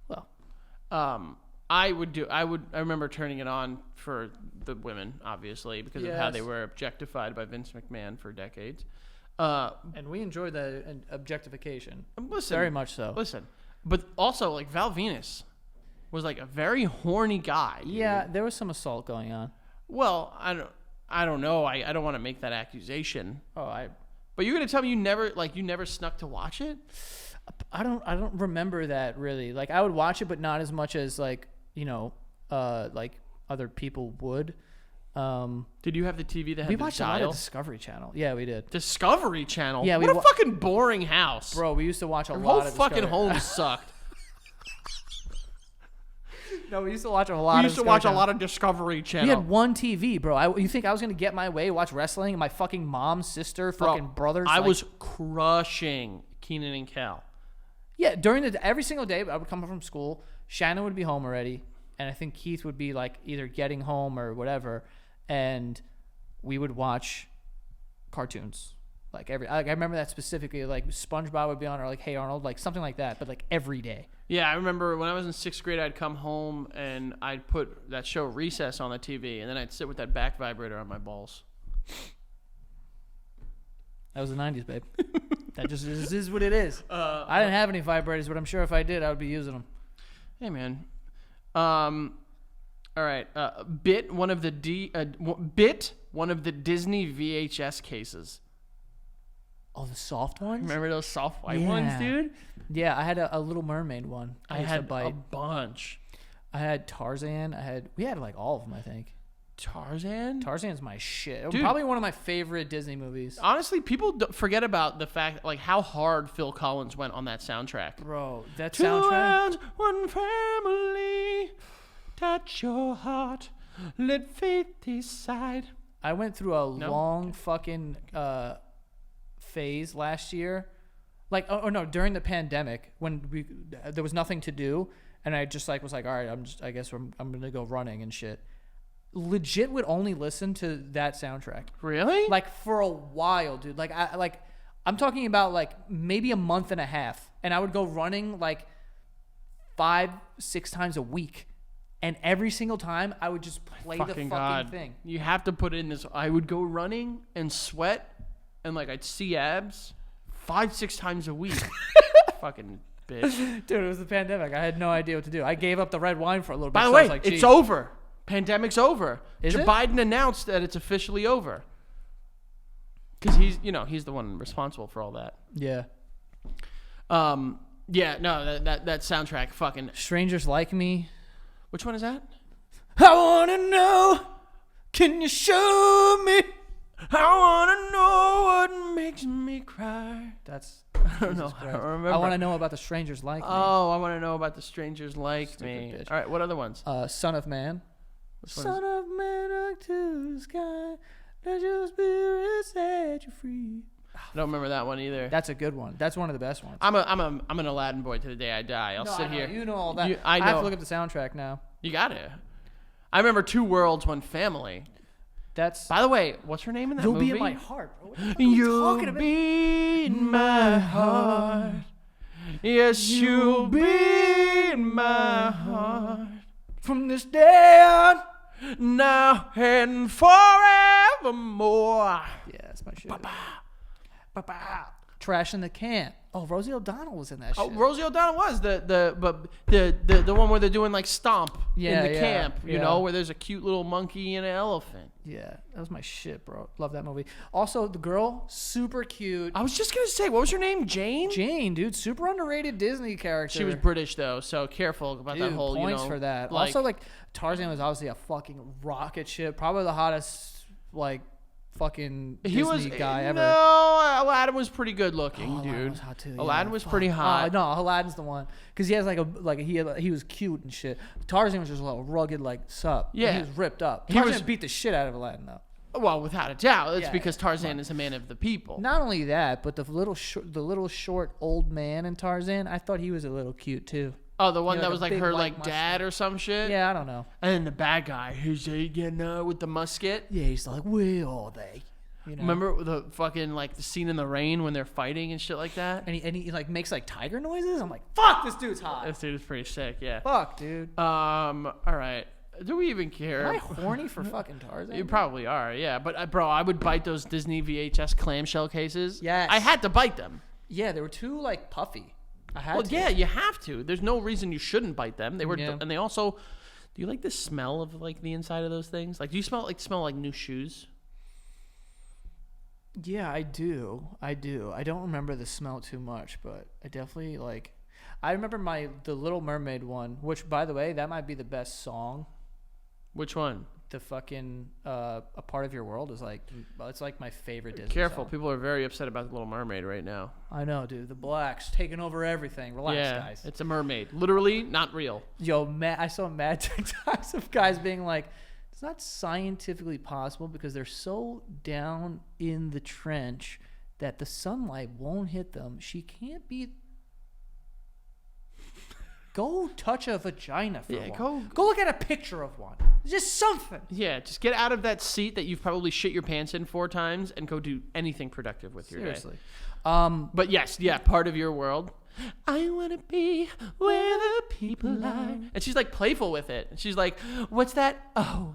Well, I remember turning it on for the women, obviously, because of how they Yes. were objectified by Vince McMahon for decades. and we enjoy the objectification. Listen, Very much so. Listen, but also like Val Venus was like a very horny guy. Dude. Yeah, there was some assault going on. Well, I don't know. I don't want to make that accusation. Oh, But you're gonna tell me you never snuck to watch it? I don't remember that really. Like I would watch it, but not as much as like like other people would. Did you have the TV that had We the watched a lot dial? of Discovery Channel. Yeah, we did. Discovery Channel. Yeah, what a fucking boring house. Bro, we used to watch a Your lot whole of fucking Discovery. home sucked. No, we used to watch a lot. We of used to Discovery watch a Channel. lot of Discovery Channel. We had one TV, bro. You think I was gonna get my way, watch wrestling, and my fucking mom, sister, fucking brothers? I like- was crushing Keenan and Kel. Yeah, every single day, I would come home from school. Shannon would be home already, and I think Keith would be like either getting home or whatever, and we would watch cartoons. Like I remember that specifically. Like SpongeBob would be on, or like Hey Arnold, like something like that. But like every day. Yeah, I remember when I was in 6th grade, I'd come home and I'd put that show Recess on the TV, and then I'd sit with that back vibrator on my balls. That was the '90s, babe. That just is what it is. I didn't have any vibrators, but I'm sure if I did, I would be using them. Hey, man. All right. Bit one of the Disney VHS cases. Oh, the soft ones. Remember those soft white Yeah. ones, dude? Yeah, I had a Little Mermaid one. I used to had a bite. bunch. I had Tarzan. We had like all of them, I think. Tarzan? Tarzan's my shit. Dude. Probably one of my favorite Disney movies. Honestly, people forget about the fact, like, how hard Phil Collins went on that soundtrack. Bro, that Two soundtrack. worlds, one family. Touch your heart. Let fate decide. I went through a No? long fucking phase last year. Like, no, during the pandemic when there was nothing to do, and I just like was like, all right, I guess I'm gonna go running and shit. Legit would only listen to that soundtrack. Really? Like for a while, dude. Like I'm talking about like maybe a month and a half, and I would go running like 5-6 times a week, and every single time I would just play the fucking God. thing. You have to put in this. I would go running and sweat, and like I'd see abs 5-6 times a week. Fucking bitch. Dude, it was the pandemic. I had no idea what to do. I gave up the red wine for a little bit. By the so I way, was like, it's "Geez." over. Pandemic's over. Is Joe it? Biden announced that it's officially over. Because he's the one responsible for all that. Yeah. Yeah, no, that soundtrack fucking. Strangers Like Me. Which one is that? I wanna know. Can you show me? I wanna know what makes me cry. That's. I don't know. I don't remember. I want to know about the Strangers Like Me. Oh, I want to know about the strangers like Stupid me. bitch. All right, what other ones? Son of Man. Which one Son of Man, look to the sky. Let your spirit set you free. I don't remember that one either. That's a good one. That's one of the best ones. I'm an Aladdin boy to the day I die. I'll sit here. You know all that. I have know. to look at the soundtrack now. You got it. I remember Two Worlds, One Family. That's. By the way, what's her name in that You'll movie? be in my heart, bro. What the fuck are we You'll talking about? be in my heart. Yes, you'll be in my heart. From this day on. Now and forevermore. Yeah, that's my shit. Ba-ba. Trash in the Can. Oh, Rosie O'Donnell was in that shit. Oh, Rosie O'Donnell was the one where they're doing like Stomp Yeah, in the yeah, camp, you yeah. know, where there's a cute little monkey and an elephant. Yeah, that was my shit, bro. Love that movie. Also, the girl, super cute. I was just gonna say, what was her name? Jane? Jane, dude, super underrated Disney character. She was British though, so careful about Dude, that whole. points you know, for that. Like, Also, like Tarzan was obviously a fucking rocket ship. Probably the hottest, like, fucking Disney guy ever. No, Aladdin was pretty good looking, Oh, dude. Aladdin was hot too. Aladdin yeah, was fuck. pretty hot. No, Aladdin's the one because he has he was cute and shit. Tarzan was just a little rugged, like sup. Yeah. he was ripped up. He Tarzan was- beat the shit out of Aladdin though. Well, without a doubt, that's Yeah, because Tarzan is a man of the people. Not only that, but the little short old man in Tarzan, I thought he was a little cute too. Oh, the one Yeah, that like was a like big her white like dad or some shit. Yeah, I don't know. And then the bad guy who's with the musket. Yeah, he's like, where are they? You know? Remember the fucking like the scene in the rain when they're fighting and shit like that? And he like makes like tiger noises. I'm like, fuck, this dude's hot. This dude is pretty sick. Yeah. Fuck, dude. All right. Do we even care? Am I horny for fucking Tarzan? You probably are, yeah. But bro, I would bite those Disney VHS clamshell cases. Yes. I had to bite them. Yeah, they were too like puffy. I had Well, to. yeah, you have to. There's no reason you shouldn't bite them. They were, Yeah. and they also. Do you like the smell of like the inside of those things? Like, do you smell like new shoes? Yeah, I do. I don't remember the smell too much, but I definitely like. I remember the Little Mermaid one, which by the way, that might be the best song. Which one? The fucking A Part of Your World is like, it's like my favorite Disney Careful, song. people are very upset about the Little Mermaid right now. I know, dude. The blacks taking over everything. Relax, Yeah, guys. it's a mermaid, literally not real. Yo, I saw mad TikToks of guys being like, it's not scientifically possible because they're so down in the trench that the sunlight won't hit them. She can't be. Go touch a vagina for Yeah, one. Go look at a picture of one. Just something. Yeah, just get out of that seat that you've probably shit your pants in 4 times and go do anything productive with your Seriously. day. But yes, yeah, part of your world. I want to be where the people are. And she's like playful with it. And she's like, what's that? Oh,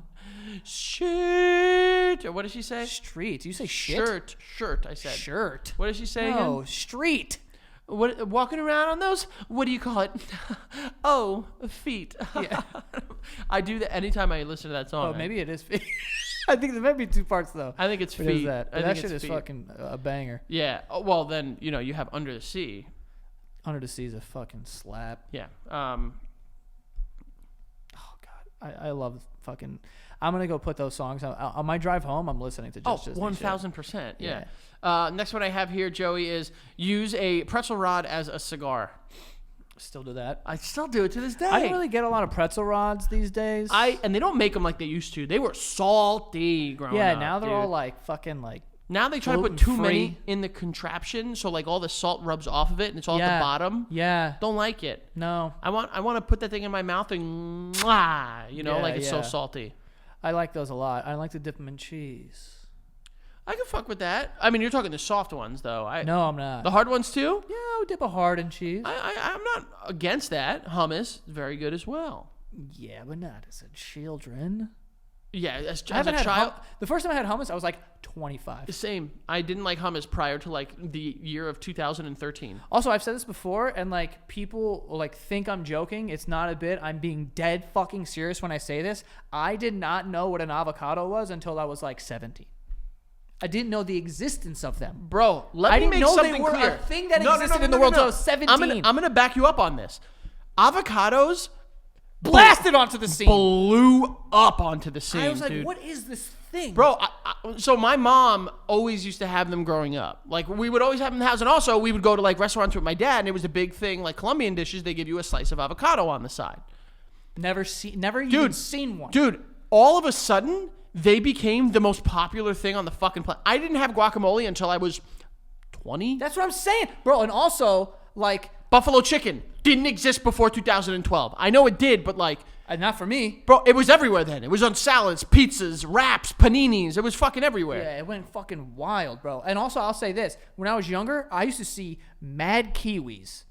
shirt. Or what does she say? Street. You say shit? Shirt, I said. Shirt. What does she say No, again? street. What, walking around on those? What do you call it? Oh, feet. Yeah. I do that anytime I listen to that song. Oh, maybe it is feet. I think there might be 2 parts though. I think it's What is feet. that? I But think that shit it's is feet. fucking a banger. Yeah. Oh, well, then, you have Under the Sea. Under the Sea is a fucking slap. Yeah. Oh god, I love fucking. I'm gonna go put those songs on my drive home. I'm listening to just Disney shit. 1000%. Yeah. Next one I have here, Joey, is use a pretzel rod as a cigar. Still do that. I still do it to this day. I don't really get a lot of pretzel rods these days. And they don't make them like they used to. They were salty growing up. now they're dude. all like fucking like. Now they try to put too many gluten-free. in the contraption, so like all the salt rubs off of it and it's all at the bottom. Yeah. Don't like it. No. I want to put that thing in my mouth and mwah, like it's so Yeah. salty. I like those a lot. I like to dip them in cheese. I can fuck with that. I mean, you're talking the soft ones though. No, I'm not. The hard ones too. Yeah, I would dip a hard in cheese. I'm not against that. Hummus, very good as well. Yeah, but not as a children. Yeah, as I a haven't had child. the first time I had hummus, I was like 25. Same. I didn't like hummus prior to like the year of 2013. Also, I've said this before, and like people like think I'm joking. It's not a bit. I'm being dead fucking serious when I say this. I did not know what an avocado was until I was like 17. I didn't know the existence of them. Bro, let I me didn't make know they something were clear. a thing that existed in the world until I was 17. I'm gonna back you up on this. Avocados Blasted onto the scene. blew up onto the scene. I was like, dude. what is this thing? Bro, so my mom always used to have them growing up. Like, we would always have them in the house. And also, we would go to, like, restaurants with my dad, and it was a big thing. Like, Colombian dishes, they give you a slice of avocado on the side. Never even seen one. Dude, all of a sudden, they became the most popular thing on the fucking planet. I didn't have guacamole until I was 20. That's what I'm saying. Bro, and also, like... Buffalo chicken didn't exist before 2012. I know it did, but, like... not for me. Bro, it was everywhere then. It was on salads, pizzas, wraps, paninis. It was fucking everywhere. Yeah, it went fucking wild, bro. And also, I'll say this. When I was younger, I used to see mad kiwis.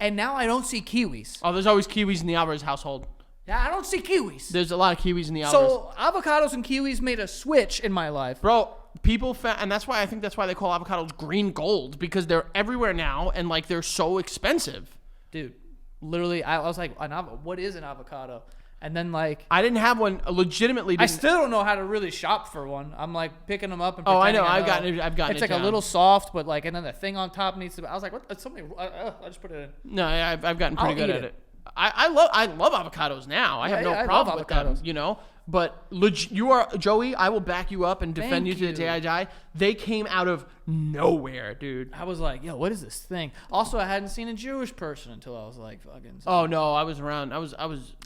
And now I don't see kiwis. Oh, there's always kiwis in the Alvarez household. Yeah, I don't see kiwis. There's a lot of kiwis in the Alvarez. So, avocados and kiwis made a switch in my life. Bro, people and that's why they call avocados green gold, because they're everywhere now and like they're so expensive. Dude, literally, I was like, what is an avocado? And then like... I didn't have one legitimately. I still don't know how to really shop for one. I'm like picking them up and Oh, I pretending know. I've gotten It's it like down. a little soft, but like, and then the thing on top needs to... I was like, what? Somebody... I just put it in. No, I've gotten pretty I'll good eat at it. it. I love avocados now. I have no I problem love with them, avocados. But you are Joey. I will back you up and defend Thank you to the day I die. They came out of nowhere, dude. I was like, yo, what is this thing? Also, I hadn't seen a Jewish person until I was like fucking... Oh no, I was around. I was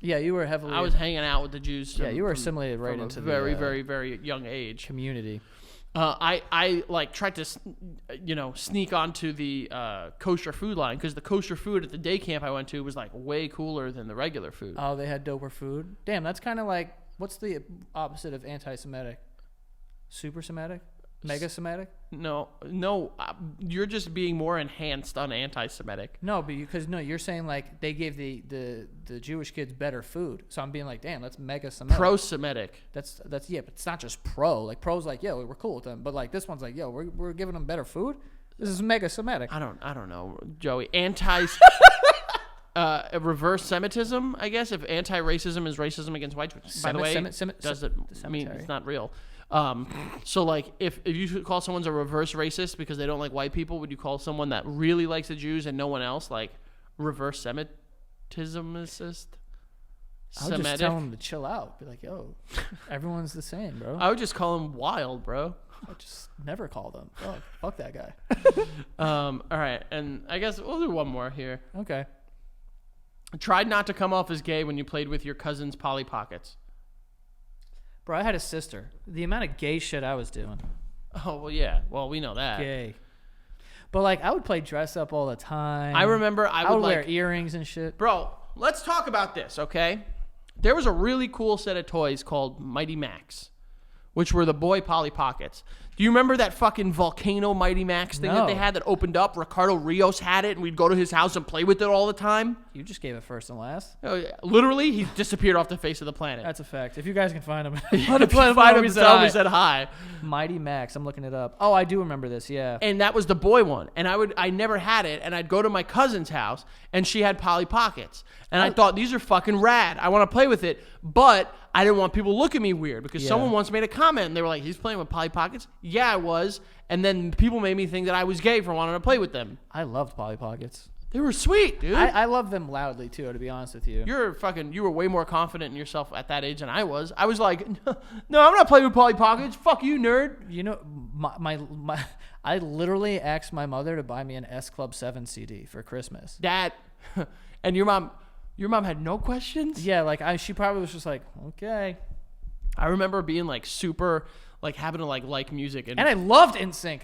Yeah, you were heavily... I was hanging out with the Jews. Yeah, you were assimilated right from into a very, the very, very young age. community. I like tried to, sneak onto the kosher food line, because the kosher food at the day camp I went to was like way cooler than the regular food. Oh, they had doper food? Damn, that's kind of like... What's the opposite of anti-Semitic? Super Semitic? Mega Semitic? No, you're just being more enhanced on anti-Semitic. No, because you're saying like they gave the Jewish kids better food. So I'm being like, damn, that's mega Semitic. Pro-Semitic. That's yeah, but it's not just pro. Like pro's like, yo, we're cool with them, but like this one's like, yo, we're giving them better food. This is mega Semitic. I don't know, Joey. Reverse Semitism, I guess. If anti-racism is racism against whites, which, by the way, doesn't mean it's not real. So like if you call someone a reverse racist because they don't like white people, would you call someone that really likes the Jews and no one else like reverse Semitismist? I would just tell them to chill out. Be like, yo, everyone's the same, bro. I would just call him wild, bro. I just never call them. Fuck that guy. All right, and I guess we'll do one more here. Okay. Tried not to come off as gay when you played with your cousin's Polly Pockets. Bro, I had a sister. The amount of gay shit I was doing. Oh, well, yeah. Well, we know that. Gay. But, like, I would play dress up all the time. I remember I would wear earrings and shit. Bro, let's talk about this, okay? There was a really cool set of toys called Mighty Max, which were the boy Polly Pockets. Do you remember that fucking Volcano Mighty Max thing that they had that opened up? Ricardo Rios had it, and we'd go to his house and play with it all the time. You just gave it first and last. Oh, yeah. Literally, he disappeared off the face of the planet. That's a fact. If you guys can find him, if you find him, tell him we said hi. Mighty Max. I'm looking it up. Oh, I do remember this. Yeah. And that was the boy one. And I never had it. And I'd go to my cousin's house, and she had Polly Pockets. And I thought, these are fucking rad. I want to play with it. But I didn't want people to look at me weird because someone once made a comment, and they were like, he's playing with Polly Pockets? Yeah, I was. And then people made me think that I was gay for wanting to play with them. I loved Polly Pockets. They were sweet, dude. I love them loudly, too, to be honest with you. You were way more confident in yourself at that age than I was. I was like, no, I'm not playing with Polly Pockets. Fuck you, nerd. You know, I literally asked my mother to buy me an S Club 7 CD for Christmas. That, and your mom had no questions? Yeah, like she probably was just like, okay. I remember being like super, like having to like music. And I loved NSYNC.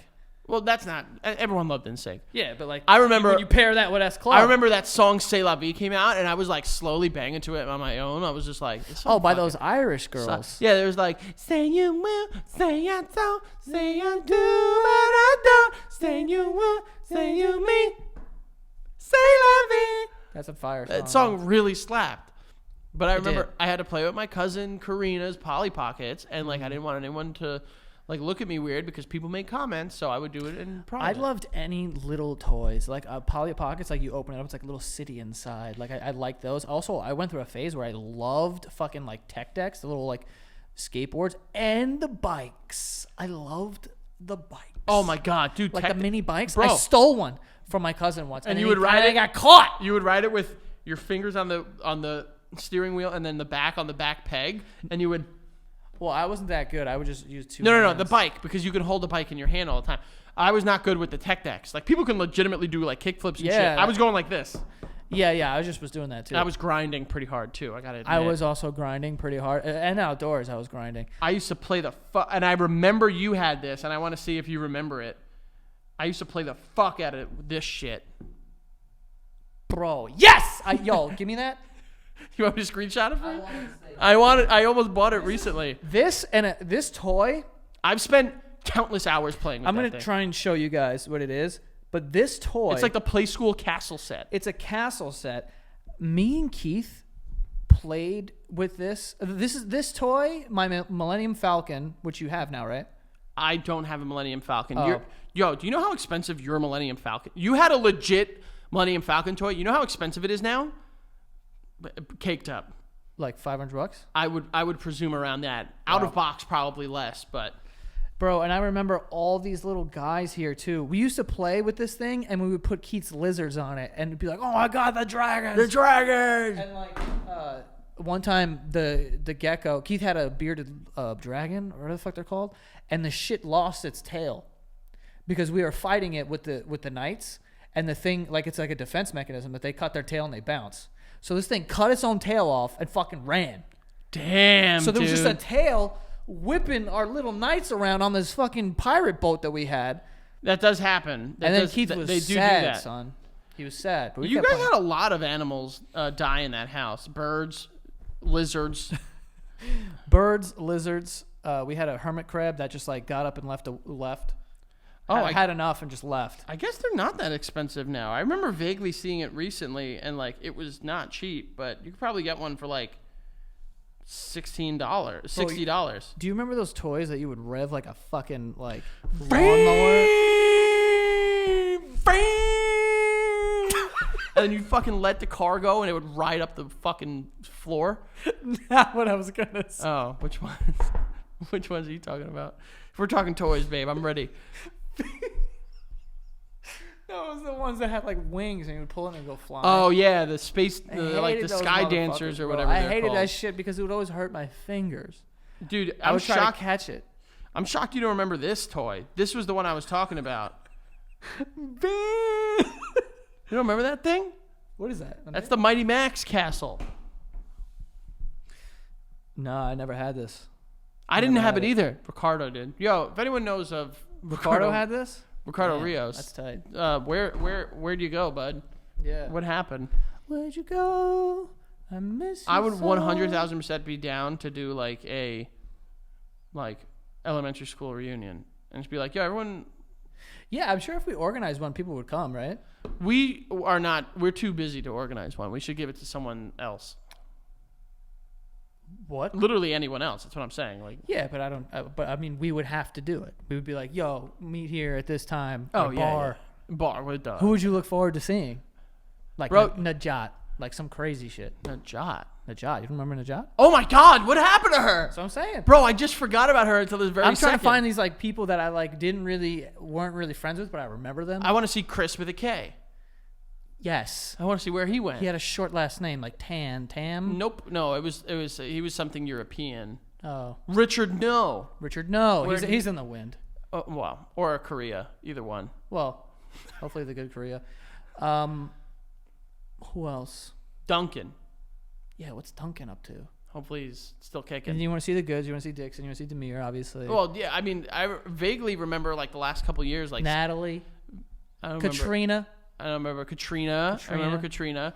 Well, that's not, everyone loved NSYNC. Yeah, but like, I remember when you pair that with S Club. I remember that song C'est La Vie came out, and I was like slowly banging to it on my own. I was just like, by those Irish girls. Yeah, there was like, say you will, say I don't, say I do, but I don't, say you will, say you me, say La Vie. That's a fire song. That song really slapped. But I remember I had to play with my cousin Karina's Polly Pockets, and like I didn't want anyone to like look at me weird because people made comments, so I would do it in private. I loved any little toys, like Polly Pockets. Like you open it up, it's like a little city inside. Like I like those. Also, I went through a phase where I loved fucking like tech decks, the little like skateboards and the bikes. I loved the bikes. Oh my god, dude! Like the mini bikes. Bro. I stole one from my cousin once, and you would ride it. I got caught. You would ride it with your fingers on the steering wheel, and then the back on the back peg, and you would. Well, I wasn't that good. I would just use two. No, the bike, because you can hold the bike in your hand all the time. I was not good with the tech decks. Like people can legitimately do like kick flips and shit. I was going like this. Yeah, I was doing that too. I was grinding pretty hard too. I gotta admit. I was also grinding pretty hard, and outdoors I was grinding. I used to play and I remember you had this, and I want to see if you remember it. I used to play the fuck out of this shit. Bro, yes! Yo, give me that. You want me to screenshot it for you? I almost bought it recently. This toy. I've spent countless hours playing with I'm going to try and show you guys what it is. But this toy. It's like the Play School castle set. It's a castle set. Me and Keith played with this. This toy, my Millennium Falcon, which you have now, right? I don't have a Millennium Falcon. Oh. Do you know how expensive your Millennium Falcon? You had a legit Millennium Falcon toy. You know how expensive it is now? Caked up. Like $500? I would presume around that. Out of box, probably less, but. Bro, and I remember all these little guys here too. We used to play with this thing, and we would put Keith's lizards on it, and it'd be like, "Oh my god, the dragons! The dragons!" And like, one time the gecko, Keith had a bearded dragon, or whatever the fuck they're called, and the shit lost its tail because we were fighting it with the knights, and the thing, like, it's like a defense mechanism that they cut their tail and they bounce. So this thing cut its own tail off and fucking ran. Damn, So there was dude. just a tail whipping our little knights around on this fucking pirate boat that we had. That does happen. And then Keith was sad, son. He was sad. But you guys had a lot of animals die in that house. Birds, lizards. Birds, lizards. we had a hermit crab that just like got up and left. Oh, I had enough and just left. I guess they're not that expensive now. I remember vaguely seeing it recently, and like it was not cheap, but you could probably get one for like $60. Do you remember those toys that you would rev like a fucking like lawnmower? And then you fucking let the car go, and it would ride up the fucking floor. Not what I was gonna say. Oh, which ones? Which ones are you talking about? If we're talking toys, babe, I'm ready. Those the ones that had like wings and you would pull it and go flying. Oh yeah, the space, I like hated the those sky dancers motherfuckers, or bro. whatever. I they're hated called. that shit because it would always hurt my fingers. Dude, I I'm would try to shocked. catch it. I'm shocked you don't remember this toy. This was the one I was talking about. You don't remember that thing? What is that? That's the Mighty Max castle. No, I never had this. I didn't Never have had it it. either. Ricardo did. Yo, if anyone knows of Ricardo had this? Ricardo Damn, Rios. That's tight. Where'd you go, bud? Yeah. What happened? Where'd you go? I miss you. I would so. 100,000% be down to do like a elementary school reunion and just be like, yo, everyone. Yeah, I'm sure if we organized one, people would come, right? We're too busy to organize one. We should give it to someone else. What? Literally anyone else. That's what I'm saying. Like, Yeah, but I don't. But I mean, we would have to do it. We would be like, "Yo, meet here at this time." oh at a yeah, bar. yeah. Bar with the Who would you look forward to seeing? Like Bro- Najat, like some crazy shit. Najat. Najat, you don't remember Najat? Oh my God, what happened to her? That's what I'm saying. Bro, I just forgot about her until this very I'm trying second. to find these like people that I like weren't really friends with, but I remember them. I want to see Chris with a K. Yes, I want to see where he went. he had a short last name like Tam. Nope. No, he was something European. Oh, Richard, no. Richard. No, Where he's in the wind. Well, or Korea, either one. Well, hopefully the good Korea. Who else? Duncan. Yeah, what's Duncan up to? Hopefully he's still And kicking. you want to see the goods, you want to see Dixon, you want to see Demir, obviously. Well, yeah, I mean, I vaguely remember like the last couple years, like Natalie, I don't remember. Katrina. I don't remember Katrina. I remember Katrina.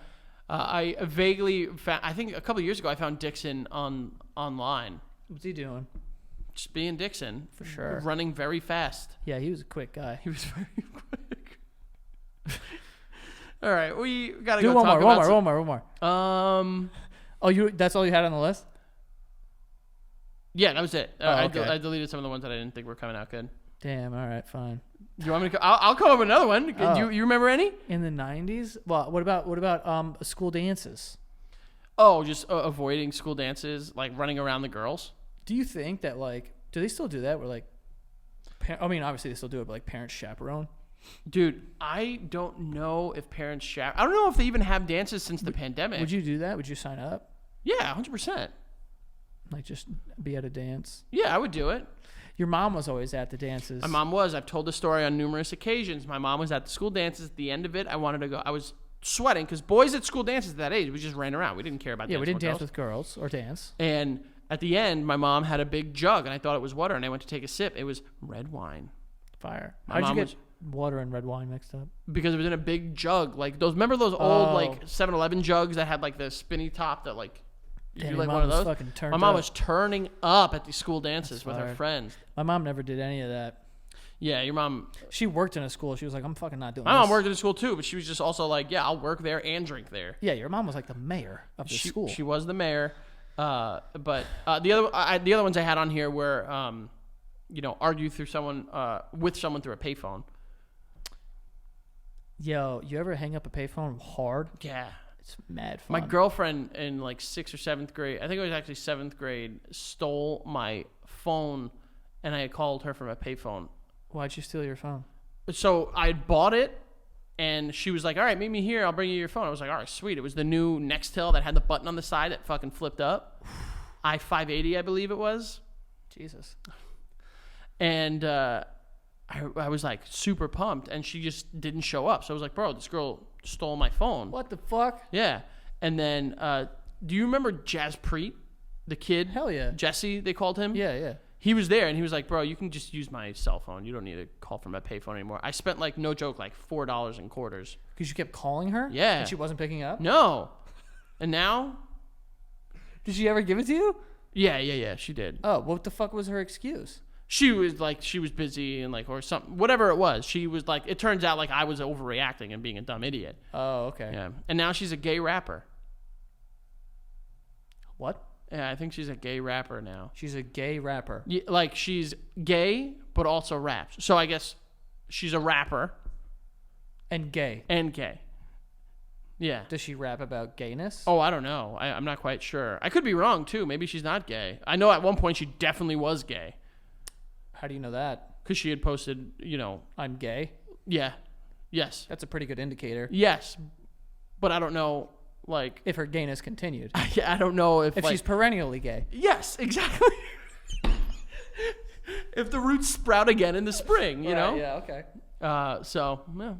I vaguely found. I think a couple years ago, I found Dixon online, What's he doing? just being Dixon For sure. running very fast. Yeah, he was a quick guy. He was very quick. All right, we gotta Do go one talk more, about one more. some- Oh, that's all you had on the list? Yeah, that was it. Oh, okay. I deleted some of the ones that I didn't think were coming out good. Damn, all right, fine. Do you want me to? I'll come up with another one. Oh. Do you remember any? In the 90s? Well, what about school dances? Oh, just avoiding school dances, like running around the girls. Do you think that, like, do they still do that where, like, I mean, obviously they still do it, but, like, parents chaperone? Dude, I don't know if parents I don't know if they even have dances since the pandemic. Would you do that? Would you sign up? Yeah, 100%. Like, just be at a dance? Yeah, I would do it. Your mom was always at the dances. My mom was. I've told the story on numerous occasions. My mom was at the school dances. At the end of it, I wanted to go. I was sweating because boys at school dances at that age, we just ran around. We didn't care about Yeah, we didn't dance girls. with girls or dance. And at the end, my mom had a big jug, and I thought it was water, and I went to take a sip. It was red wine. Fire. My How'd you mom get water and red wine mixed up? Because it was in a big jug. Like those, remember those old Oh. like 7-Eleven jugs that had like the spinny top that like you Damn, do your like mom one of was those? fucking turned My mom up. was turning up at these school dances with her fire. friends. My mom never did any of that. Yeah, your mom. She worked in a school. She was like, I'm fucking not doing My this. mom worked at a school too, but she was just also like, yeah, I'll work there and drink there. Yeah, your mom was like the mayor of the school. She was the mayor. But the other ones I had on here were, argue through someone with someone through a payphone. Yo, you ever hang up a payphone hard? Yeah. It's mad fun. My girlfriend in like 6th or 7th grade, I think it was actually 7th grade, stole my phone, and I had called her from a payphone. Why'd you steal your phone? So I had bought it, and she was like, all right, meet me here. I'll bring you your phone. I was like, all right, sweet. It was the new Nextel that had the button on the side that fucking flipped up. i580, I believe it was. Jesus. And I was like super pumped, and she just didn't show up. So I was like, bro, this girl stole my phone. What the fuck? Yeah. And then, do you remember Jaspreet, the kid? Hell yeah. Jesse, they called him? Yeah, yeah. He was there, and he was like, bro, you can just use my cell phone. You don't need to call from my payphone anymore. I spent, like, no joke, like $4 in quarters. Because you kept calling her? Yeah. And she wasn't picking up? No. And now? Did she ever give it to you? Yeah. She did. Oh, what the fuck was her excuse? She was busy and like or something, whatever it was. She was like, it turns out like I was overreacting and being a dumb idiot. Oh, okay. Yeah, and now she's a gay rapper. What? Yeah, I think she's a gay rapper now. She's a gay rapper. Yeah, like she's gay but also raps. So I guess she's a rapper And gay. and gay. Yeah. Does she rap about gayness? Oh, I don't know. I'm not quite sure. I could be wrong too. Maybe she's not gay. I know at one point she definitely was gay How do you know that? because she had posted, I'm gay. yeah, yes, That's a pretty good indicator. yes, but I don't know. Like, If her gayness continued. I don't know if If like, she's perennially gay. yes, exactly. If the roots sprout again in the spring, you know. Yeah, okay. So yeah.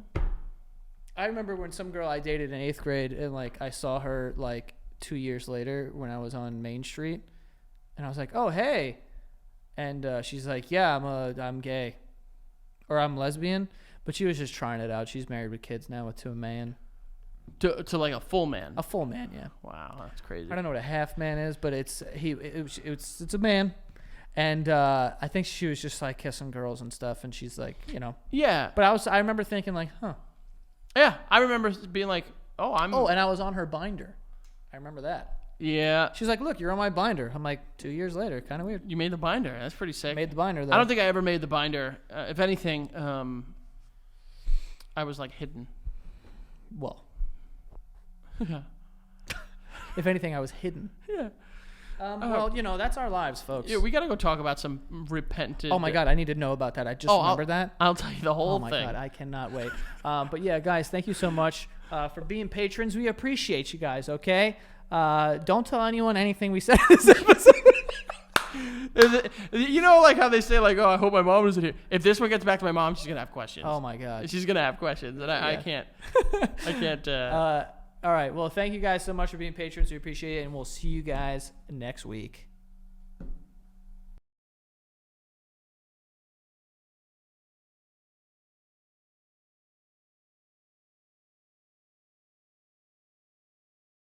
I remember when some girl I dated in 8th grade and like I saw her like 2 years later when I was on Main Street and I was like, "Oh, hey." And she's like, "Yeah, I'm gay." Or I'm lesbian, but she was just trying it out. She's married with kids now to a man. To like a full man. A full man, yeah. Wow, that's crazy. I don't know what a half man is, but it's a man. And I think she was just like kissing girls and stuff and she's like, Yeah, But I remember thinking like, "Huh." yeah. I remember being like, "Oh, I'm." Oh, and I was on her binder. I remember that. yeah. She's like, "Look, you're on my binder." I'm like, 2 years later, kind of weird. You made the binder. That's pretty sick. Made the binder though. I don't think I ever made the binder. If anything, I was like hidden. Well, if anything, I was hidden. Yeah. Well, that's our lives, folks. Yeah, we gotta go talk about some repentant. Oh my God, I need to know about that. I just remembered that. I'll tell you the whole Oh my thing. God, I cannot wait. But yeah, guys, thank you so much for being patrons. We appreciate you guys. Okay, don't tell anyone anything we said in this episode. Like how they say, like, "Oh, I hope my mom isn't here." If this one gets back to my mom, she's gonna have questions. Oh my God. She's gonna have questions, and I Yeah. can't. I can't. All right. Well, thank you guys so much for being patrons. We appreciate it, and we'll see you guys next week.